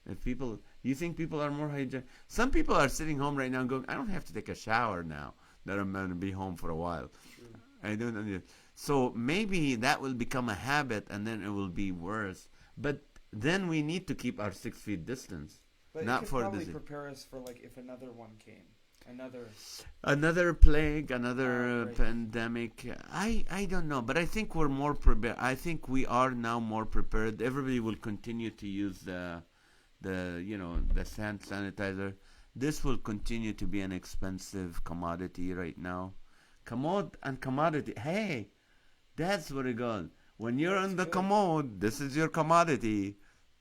Speaker 1: If people, you think people are more hygienic? Some people are sitting home right now going, I don't have to take a shower now that I'm going to be home for a while.
Speaker 2: true.
Speaker 1: I don't know. So maybe that will become a habit, and then it will be worse. But then we need to keep our 6 feet distance,
Speaker 2: But it
Speaker 1: not
Speaker 2: could
Speaker 1: for
Speaker 2: probably
Speaker 1: this.
Speaker 2: prepare us for like if another one came, another
Speaker 1: Another plague, another
Speaker 2: outbreak.
Speaker 1: pandemic. I don't know, but I think we're more prepared. I think we are now more prepared. Everybody will continue to use the hand sanitizer. This will continue to be an expensive commodity right now. Commode and commodity. Hey, that's what it goes. When you're
Speaker 2: That's
Speaker 1: on the
Speaker 2: good.
Speaker 1: commode, this is your commodity.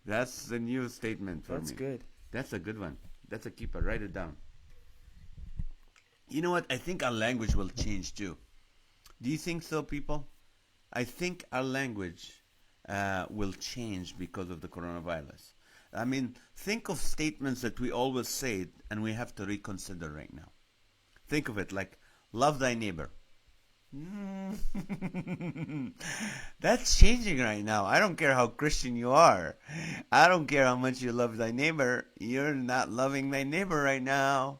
Speaker 1: That's the new statement for
Speaker 2: That's
Speaker 1: me.
Speaker 2: good.
Speaker 1: That's a good one. That's a keeper. Write it down. You know what? I think our language will change too. Do you think so, people? I think our language will change because of the coronavirus. I mean, think of statements that we always say and we have to reconsider right now. Think of it like, love thy neighbor. That's changing right now. I don't care how Christian you are. I don't care how much you love thy neighbor. You're not loving thy neighbor right now.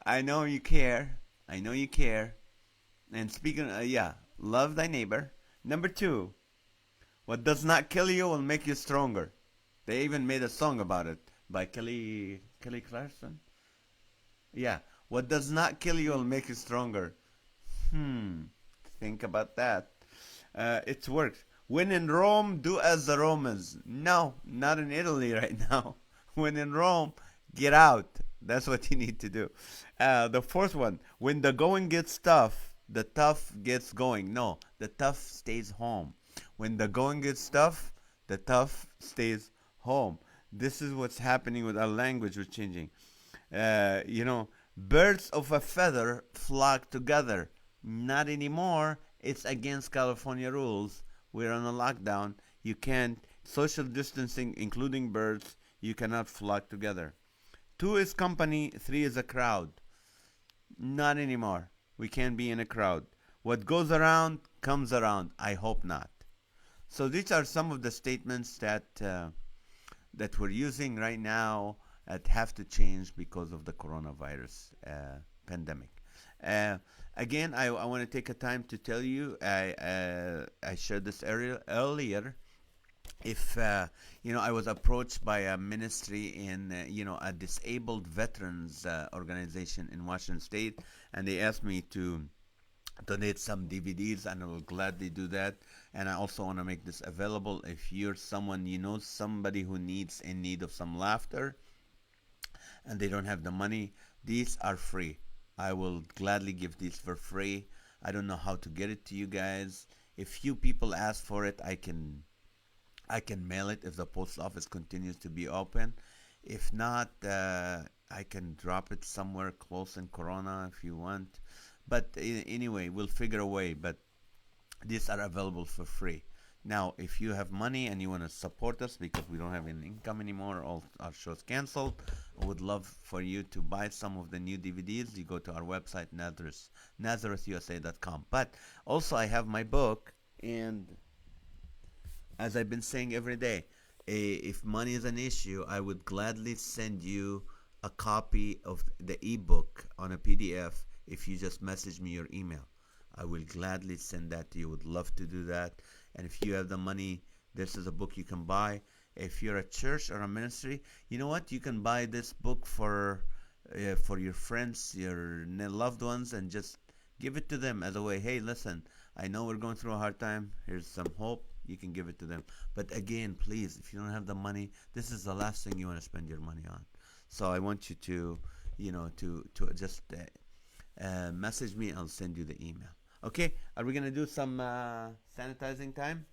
Speaker 1: I know you care. I know you care. And speaking, yeah, love thy neighbor. Number two, what does not kill you will make you stronger. They even made a song about it by Kelly Clarkson. Yeah, what does not kill you will make you stronger. Hmm. Think about that. It's worked. When in Rome, do as the Romans. No, not in Italy right now. When in Rome, get out. That's what you need to do. The fourth one. When the going gets tough, the tough gets going. No, the tough stays home. When the going gets tough, the tough stays home. This is what's happening with our language. We're changing. Birds of a feather flock together. Not anymore. It's against California rules. We're on a lockdown. You can't, social distancing, including birds, you cannot flock together. Two is company, three is a crowd. Not anymore. We can't be in a crowd. What goes around comes around. I hope not. So these are some of the statements that we're using right now that have to change because of the coronavirus pandemic. Uh, Again, I want to take a time to tell you, I shared this earlier. If I was approached by a ministry in a disabled veterans organization in Washington State, and they asked me to donate some DVDs, and I will gladly do that. And I also want to make this available. If you're someone, somebody who needs in need of some laughter, and they don't have the money, these are free. I will gladly give these for free. I don't know how to get it to you guys. If few people ask for it, I can mail it if the post office continues to be open. If not, I can drop it somewhere close in Corona if you want. But anyway, we'll figure a way. But these are available for free. Now, if you have money and you want to support us because we don't have any income anymore, all our shows canceled, I would love for you to buy some of the new DVDs. You go to our website, NAZarethusa.com. But also, I have my book, and as I've been saying every day, if money is an issue, I would gladly send you a copy of the ebook on a PDF if you just message me your email. I will gladly send that to you. Would love to do that. And if you have the money, this is a book you can buy. If you're a church or a ministry, you know what? You can buy this book for your friends, your loved ones, and just give it to them as a way. Hey, listen, I know we're going through a hard time. Here's some hope. You can give it to them. But again, please, if you don't have the money, this is the last thing you want to spend your money on. So I want you to, to just message me. I'll send you the email. Okay, are we gonna do some sanitizing time?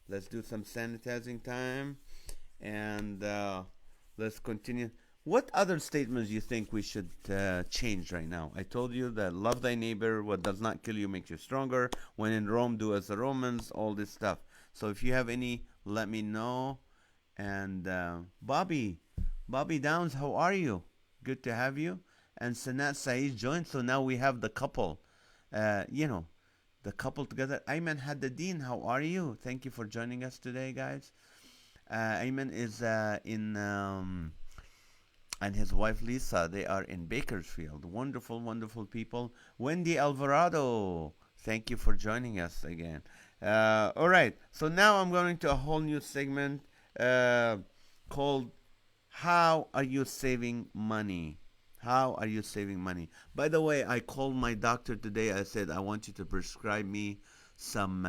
Speaker 1: Let's do some sanitizing time, and let's continue. What other statements do you think we should change right now? I told you that love thy neighbor. What does not kill you makes you stronger. When in Rome, do as the Romans. All this stuff. So if you have any, let me know. And Bobby Downs, how are you? Good to have you. And Sanat Saeed joined. So now we have the couple. The couple together. Ayman Haddadin, how are you? Thank you for joining us today, guys. Ayman is and his wife Lisa. They are in Bakersfield. Wonderful, wonderful people. Wendy Alvarado, thank you for joining us again. All right, so now I'm going to a whole new segment called How Are You Saving Money? How are you saving money? By the way, I called my doctor today. I said I want you to prescribe me some,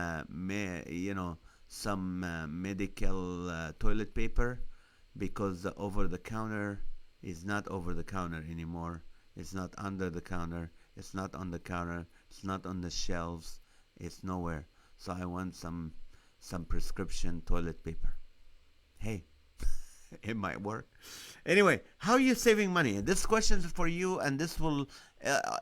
Speaker 1: medical toilet paper because the over the counter is not over the counter anymore. It's not under the counter. It's not on the counter. It's not on the shelves. It's nowhere. So I want some prescription toilet paper. Hey. It might work. Anyway, how are you saving money? This question is for you, and this will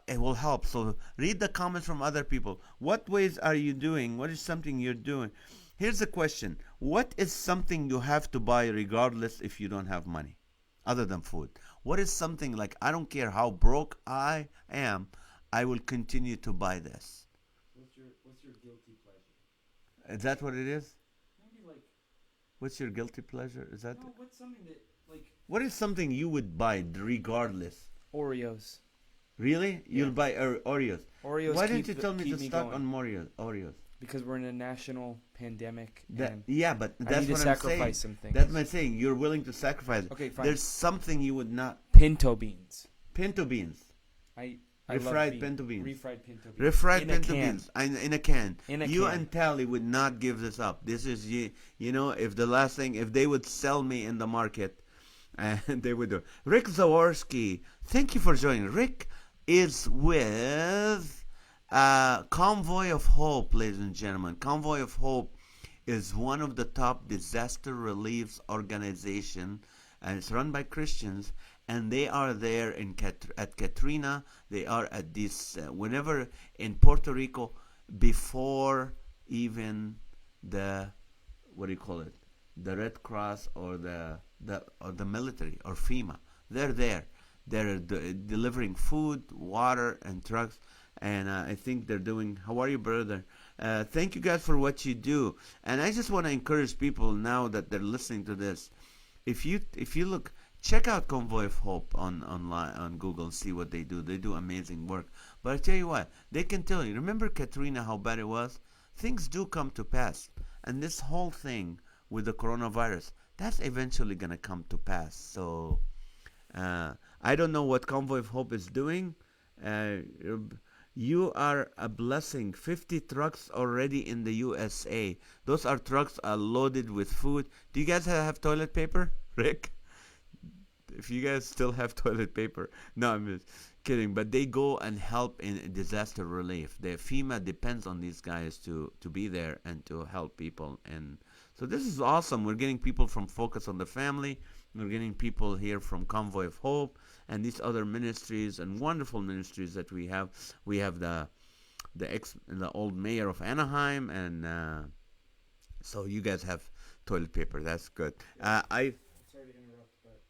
Speaker 1: it will help. So read the comments from other people. What ways are you doing? What is something you're doing? Here's the question: what is something you have to buy regardless if you don't have money, other than food? What is something like I don't care how broke I am, I will continue to buy this.
Speaker 2: What's your guilty pleasure?
Speaker 1: Is that what it is?
Speaker 2: Maybe like
Speaker 1: What's your guilty pleasure? Is that
Speaker 2: no. What's something that like
Speaker 1: what is something you would buy regardless?
Speaker 2: Oreos?
Speaker 1: Really?
Speaker 2: Yeah.
Speaker 1: You'll buy Oreos.
Speaker 2: Oreos.
Speaker 1: Why didn't you tell me
Speaker 2: keep
Speaker 1: to
Speaker 2: me
Speaker 1: stock
Speaker 2: going.
Speaker 1: on Oreos?
Speaker 2: Because we're in a national pandemic.
Speaker 1: But
Speaker 2: I
Speaker 1: that's
Speaker 2: need to
Speaker 1: what I'm
Speaker 2: sacrifice
Speaker 1: saying.
Speaker 2: some things.
Speaker 1: That's my saying. You're willing to sacrifice.
Speaker 2: Okay, fine.
Speaker 1: There's something you would not.
Speaker 2: Pinto beans.
Speaker 1: Pinto beans.
Speaker 2: I
Speaker 1: Refried pinto beans.
Speaker 2: Refried pinto beans.
Speaker 1: Refried
Speaker 2: in
Speaker 1: pinto
Speaker 2: a can.
Speaker 1: beans. In a can.
Speaker 2: In a
Speaker 1: You
Speaker 2: can.
Speaker 1: and Tally would not give this up. This is if the last thing, if they would sell me in the market, and they would do. Rick Zaworski, thank you for joining. Rick is with Convoy of Hope, ladies and gentlemen. Convoy of Hope is one of the top disaster relief organization, and it's run by Christians. And they are there at Katrina. They are at this whenever in Puerto Rico before even the what do you call it, the Red Cross or the military or FEMA. They're there. They're delivering food, water, and trucks. And I think they're doing. How are you, brother? Thank you guys for what you do. And I just want to encourage people now that they're listening to this. If you look. Check out Convoy of Hope online on Google and see what they do. They do amazing work. But I tell you what, they can tell you. Remember Katrina, how bad it was? Things do come to pass. And this whole thing with the coronavirus, that's eventually going to come to pass. So I don't know what Convoy of Hope is doing. You are a blessing. 50 trucks already in the USA. Those are trucks are loaded with food. Do you guys have toilet paper, Rick? If you guys still have toilet paper. No, I'm just kidding. But they go and help in disaster relief. The FEMA depends on these guys to be there and to help people. And so this is awesome. We're getting people from Focus on the Family. We're getting people here from Convoy of Hope and these other ministries and wonderful ministries that we have. We have the old mayor of Anaheim and So you guys have toilet paper. That's good.
Speaker 2: Yeah.
Speaker 1: I
Speaker 2: I'm sorry to interrupt, but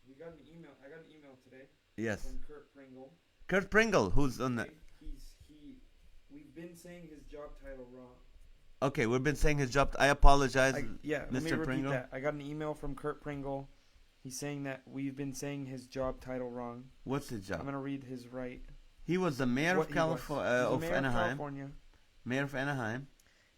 Speaker 2: we got an email. I got an email today
Speaker 1: Yes.
Speaker 2: from Kurt Pringle.
Speaker 1: Kurt Pringle, who's on the.
Speaker 2: Okay, he. We've been saying his job title wrong.
Speaker 1: Okay, we've been saying his job. I apologize,
Speaker 2: Yeah, let me
Speaker 1: Mr.
Speaker 2: repeat
Speaker 1: Pringle.
Speaker 2: that. I got an email from Kurt Pringle. He's saying that we've been saying his job title wrong.
Speaker 1: What's his
Speaker 2: I'm
Speaker 1: job?
Speaker 2: gonna read his right.
Speaker 1: He was the mayor
Speaker 2: What
Speaker 1: of
Speaker 2: he was.
Speaker 1: California,
Speaker 2: He's the
Speaker 1: of
Speaker 2: mayor of
Speaker 1: Anaheim.
Speaker 2: California.
Speaker 1: Mayor of Anaheim.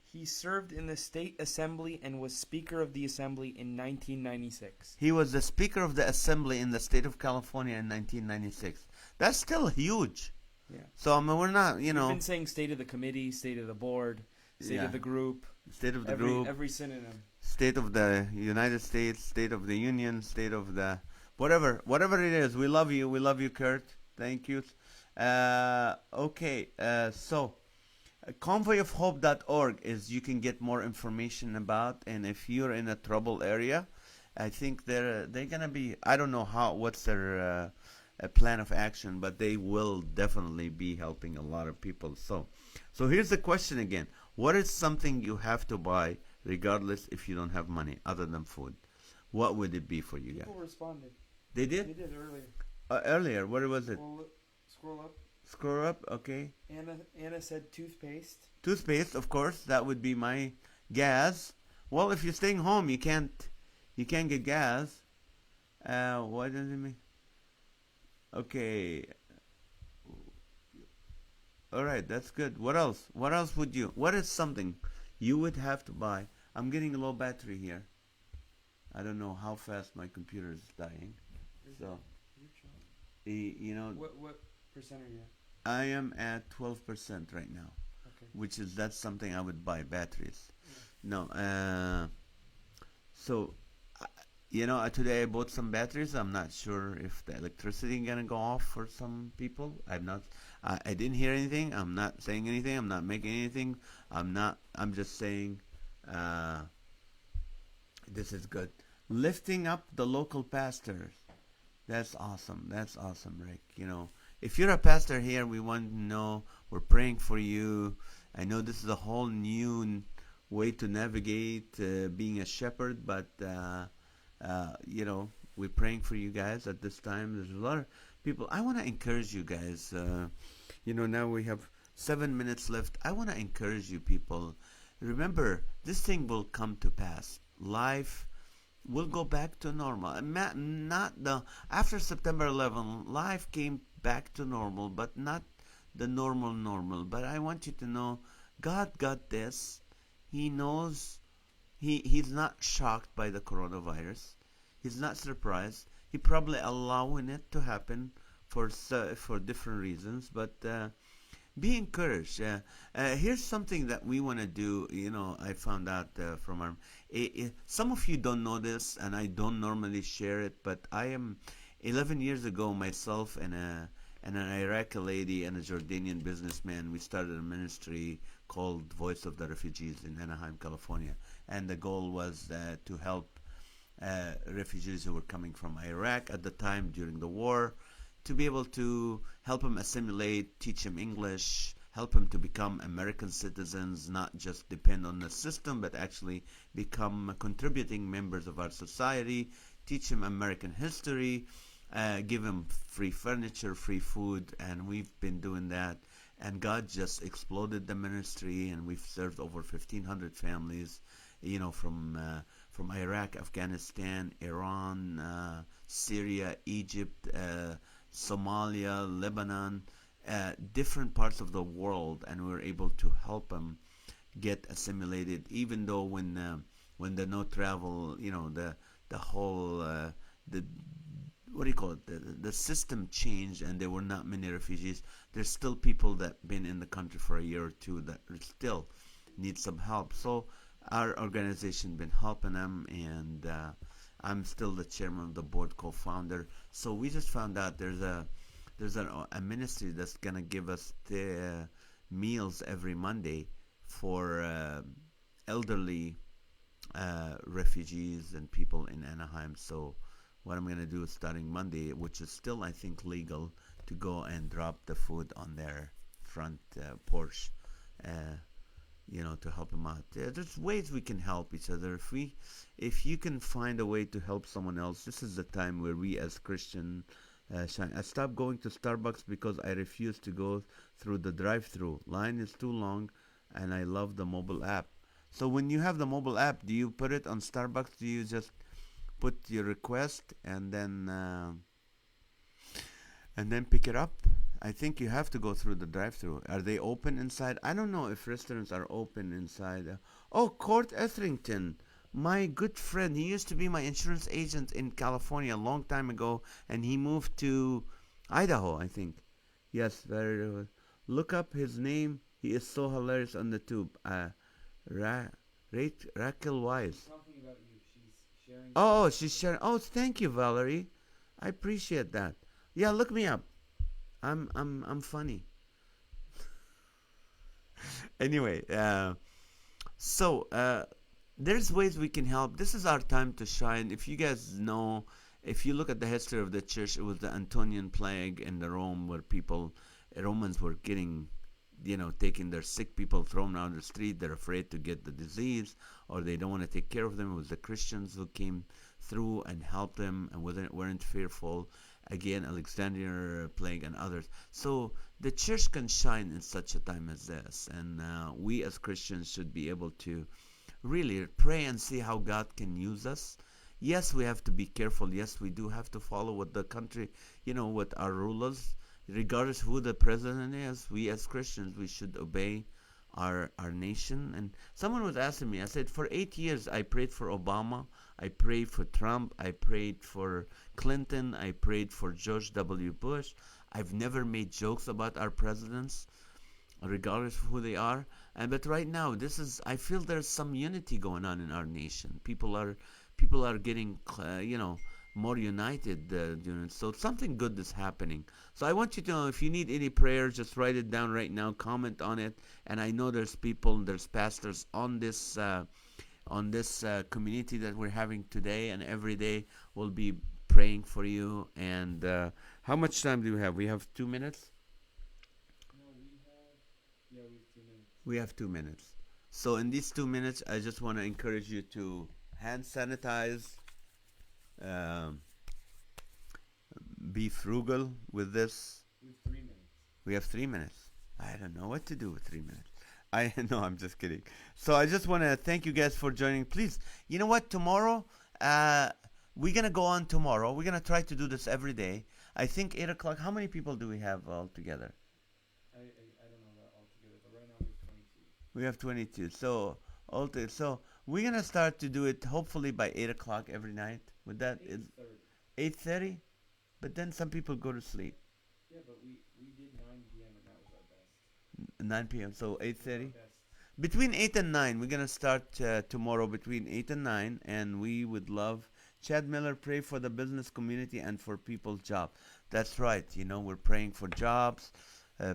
Speaker 2: He served in the state assembly and was speaker of the assembly in 1996.
Speaker 1: He was the Speaker of the Assembly in the state of California in 1996. That's still huge.
Speaker 2: Yeah.
Speaker 1: So I mean, we're not,
Speaker 2: We've been saying state of the committee, state of the board, state
Speaker 1: Yeah.
Speaker 2: of the group,
Speaker 1: state of the
Speaker 2: every
Speaker 1: group,
Speaker 2: every synonym.
Speaker 1: state of the United States, state of the Union, state of the whatever it is. We love you, Kurt. Thank you. Okay, so convoyofhope.org is you can get more information about, and if you're in a trouble area, I think they're gonna be. I don't know what's their plan of action, but they will definitely be helping a lot of people. So here's the question again: what is something you have to buy, regardless if you don't have money, other than food? What would it be for you guys?
Speaker 2: People responded.
Speaker 1: They
Speaker 2: They
Speaker 1: did
Speaker 2: did earlier.
Speaker 1: earlier. What was it?
Speaker 2: Scroll up.
Speaker 1: Scroll up. Okay.
Speaker 2: Anna said toothpaste.
Speaker 1: Toothpaste, of course. That would be my gas. Well, if you're staying home, you can't get gas. Why does it mean? Okay. All right, that's good. What else? What else would you? What is something you would have to buy? I'm getting a low battery here. I don't know how fast my computer is dying. So,
Speaker 2: What percent are you at?
Speaker 1: I am at 12% right now,
Speaker 2: Okay.
Speaker 1: which is that's something I would buy batteries.
Speaker 2: Yeah.
Speaker 1: No, so today I bought some batteries. I'm not sure if the electricity is gonna go off for some people. I'm not. I didn't hear anything. I'm not saying anything. I'm not making anything. I'm just saying. This is good. Lifting up the local pastors. That's awesome. That's awesome, Rick. If you're a pastor here, we want to know. We're praying for you. I know this is a whole new way to navigate being a shepherd, but we're praying for you guys at this time. There's a lot of people. I want to encourage you guys. Now we have 7 minutes left. I want to encourage you people. Remember, this thing will come to pass. Life will go back to normal. After September 11, life came back to normal, but not the normal. But I want you to know, God got this. He knows. He's not shocked by the coronavirus. He's not surprised. He probably allowing it to happen for different reasons. But be encouraged. Here's something that we want to do. I found out from our. Some of you don't know this, and I don't normally share it. But I am 11 years ago, myself and an Iraqi lady and a Jordanian businessman. We started a ministry called Voice of the Refugees in Anaheim, California, and the goal was to help refugees who were coming from Iraq at the time during the war, to be able to help them assimilate, teach them English, help them to become American citizens, not just depend on the system, but actually become contributing members of our society, teach them American history, give them free furniture, free food, and we've been doing that. And God just exploded the ministry, and we've served over 1,500 families, from Iraq, Afghanistan, Iran, Syria, Egypt, Somalia, Lebanon, different parts of the world, and we were able to help them get assimilated. Even though when the no travel, the whole the what do you call it? The system changed, and there were not many refugees. There's still people that been in the country for a year or two that still need some help. So our organization been helping them, and I'm still the chairman of the board, co-founder. So we just found out there's a ministry that's gonna give us the meals every Monday for elderly refugees and people in Anaheim. So what I'm gonna do starting Monday, which is still I think legal, to go and drop the food on their front porch. to help them out. There's ways we can help each other. If you can find a way to help someone else, this is the time where we as Christian shine. I stopped going to Starbucks because I refuse to go through the drive-through. Line is too long, and I love the mobile app. So when you have the mobile app, do you put it on Starbucks? Do you just put your request and then pick it up? I think you have to go through the drive-through. Are they open inside? I don't know if restaurants are open inside. Oh, Court Etherington, my good friend. He used to be my insurance agent in California a long time ago, and he moved to Idaho, I think. Yes, very. Look up his name. He is so hilarious on the tube. Ra- Raquel
Speaker 2: She's
Speaker 1: Wise.
Speaker 2: talking about you. She's sharing
Speaker 1: Oh,
Speaker 2: something
Speaker 1: she's
Speaker 2: with you.
Speaker 1: sharing. Oh, thank you, Valerie. I appreciate that. Yeah, look me up. I'm funny. Anyway, so there's ways we can help. This is our time to shine. If you guys know, if you look at the history of the church, it was the Antonian plague in the Rome where Romans were getting, taking their sick people, thrown out on the street. They're afraid to get the disease, or they don't want to take care of them. It was the Christians who came through and helped them and weren't fearful. Again, Alexandrian plague and others. So the church can shine in such a time as this, and we as Christians should be able to really pray and see how God can use us. Yes, we have to be careful. Yes, we do have to follow what the country, what our rulers, regardless who the president is. We as Christians, we should obey our nation. And someone was asking me, I said, for 8 years, I prayed for Obama, I prayed for Trump, I prayed for Clinton, I prayed for George W. Bush. I've never made jokes about our presidents, regardless of who they are. And but right now, I feel there's some unity going on in our nation. People are getting more united. So something good is happening. So I want you to know, if you need any prayer, just write it down right now. Comment on it. And I know there's pastors on this community that we're having today and every day. We'll be praying for you. And how much time do we have? We have 2 minutes.
Speaker 2: No, we have 2 minutes.
Speaker 1: We have 2 minutes. So in these 2 minutes, I just want to encourage you to hand sanitize, um, be frugal with this.
Speaker 2: We have 3 minutes.
Speaker 1: We have 3 minutes. I don't know what to do with 3 minutes. I know, I'm just kidding. So I just want to thank you guys for joining. Please, you know what? Tomorrow, we're gonna go on tomorrow. We're gonna try to do this every day. I think 8 o'clock. How many people do we have all together?
Speaker 2: I don't know that altogether, but right now we have 22.
Speaker 1: We have 22. So we're gonna start to do it hopefully by 8 o'clock every night. Would that is
Speaker 2: 8:30.
Speaker 1: 8:30? But then some people go to sleep.
Speaker 2: Yeah, but we did 9 p.m. and that was our best.
Speaker 1: 9 p.m. So
Speaker 2: This is our
Speaker 1: 8:30.
Speaker 2: best.
Speaker 1: Between 8 and 9, we're gonna start tomorrow between 8 and 9, and we would love Chad Miller pray for the business community and for people's job. That's right. We're praying for jobs.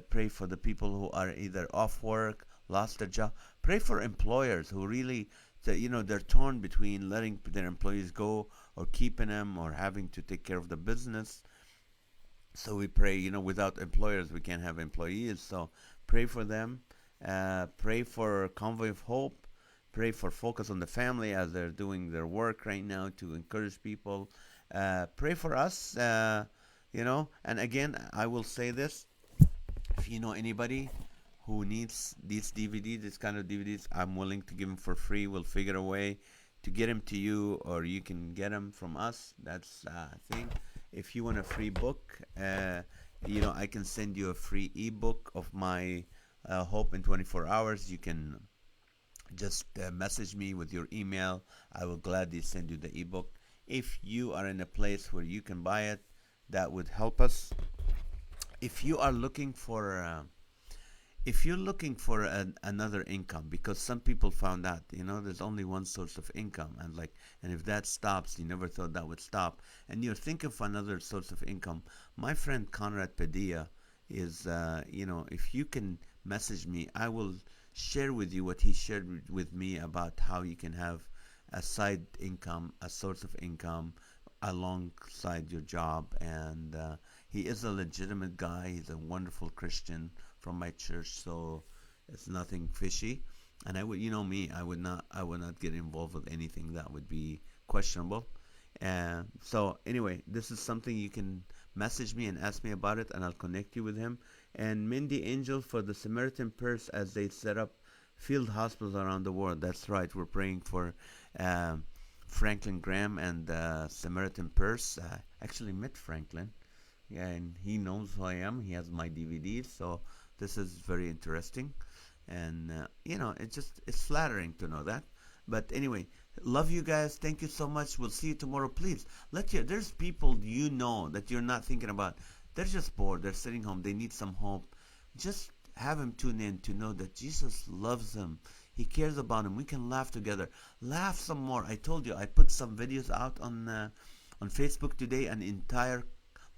Speaker 1: Pray for the people who are either off work, lost their job. Pray for employers who really, they're torn between letting their employees go or keeping them or having to take care of the business. So we pray, without employers, we can't have employees. So pray for them. Pray for Convoy of Hope. Pray for Focus on the Family as they're doing their work right now to encourage people. Pray for us, and again, I will say this. If you know anybody who needs these DVDs, this kind of DVDs, I'm willing to give them for free. We'll figure a way to get them to you, or you can get them from us. That's a thing. If you want a free book, I can send you a free ebook of my Hope in 24 Hours. You can just message me with your email. I will gladly send you the ebook. If you are in a place where you can buy it, that would help us. If you are looking for if you're looking for another income, because some people found out, there's only one source of income, and if that stops, you never thought that would stop, and you're thinking of another source of income. My friend Conrad Padilla is, if you can message me, I will share with you what he shared with me about how you can have a side income, a source of income alongside your job. And he is a legitimate guy. He's a wonderful Christian from my church, so it's nothing fishy. And I would, you know me, I would not get involved with anything that would be questionable. So anyway, this is something you can message me and ask me about it, and I'll connect you with him. And Mindy Angel for the Samaritan Purse as they set up field hospitals around the world. That's right. We're praying for um, Franklin Graham and the Samaritan Purse. Actually met Franklin, yeah, and he knows who I am. He has my DVDs, so this is very interesting. And it's flattering to know that. But anyway, love you guys. Thank you so much. We'll see you tomorrow. Please there's people you know that you're not thinking about. They're just bored. They're sitting home. They need some hope. Just have them tune in to know that Jesus loves them. He cares about them. We can laugh together. Laugh some more. I told you I put some videos out on Facebook today, an entire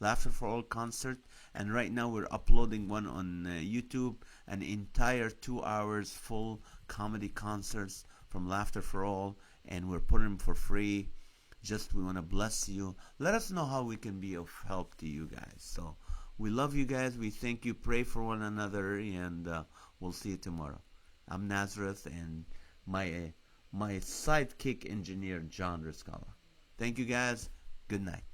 Speaker 1: Laughter for All concert, and right now we're uploading one on YouTube, an entire 2 hours full comedy concerts from Laughter for All, and we're putting them for free. Just we want to bless you. Let us know how we can be of help to you guys. So we love you guys. We thank you. Pray for one another, and we'll see you tomorrow. I'm Nazareth, and my sidekick engineer John Riscala. Thank you guys. Good night.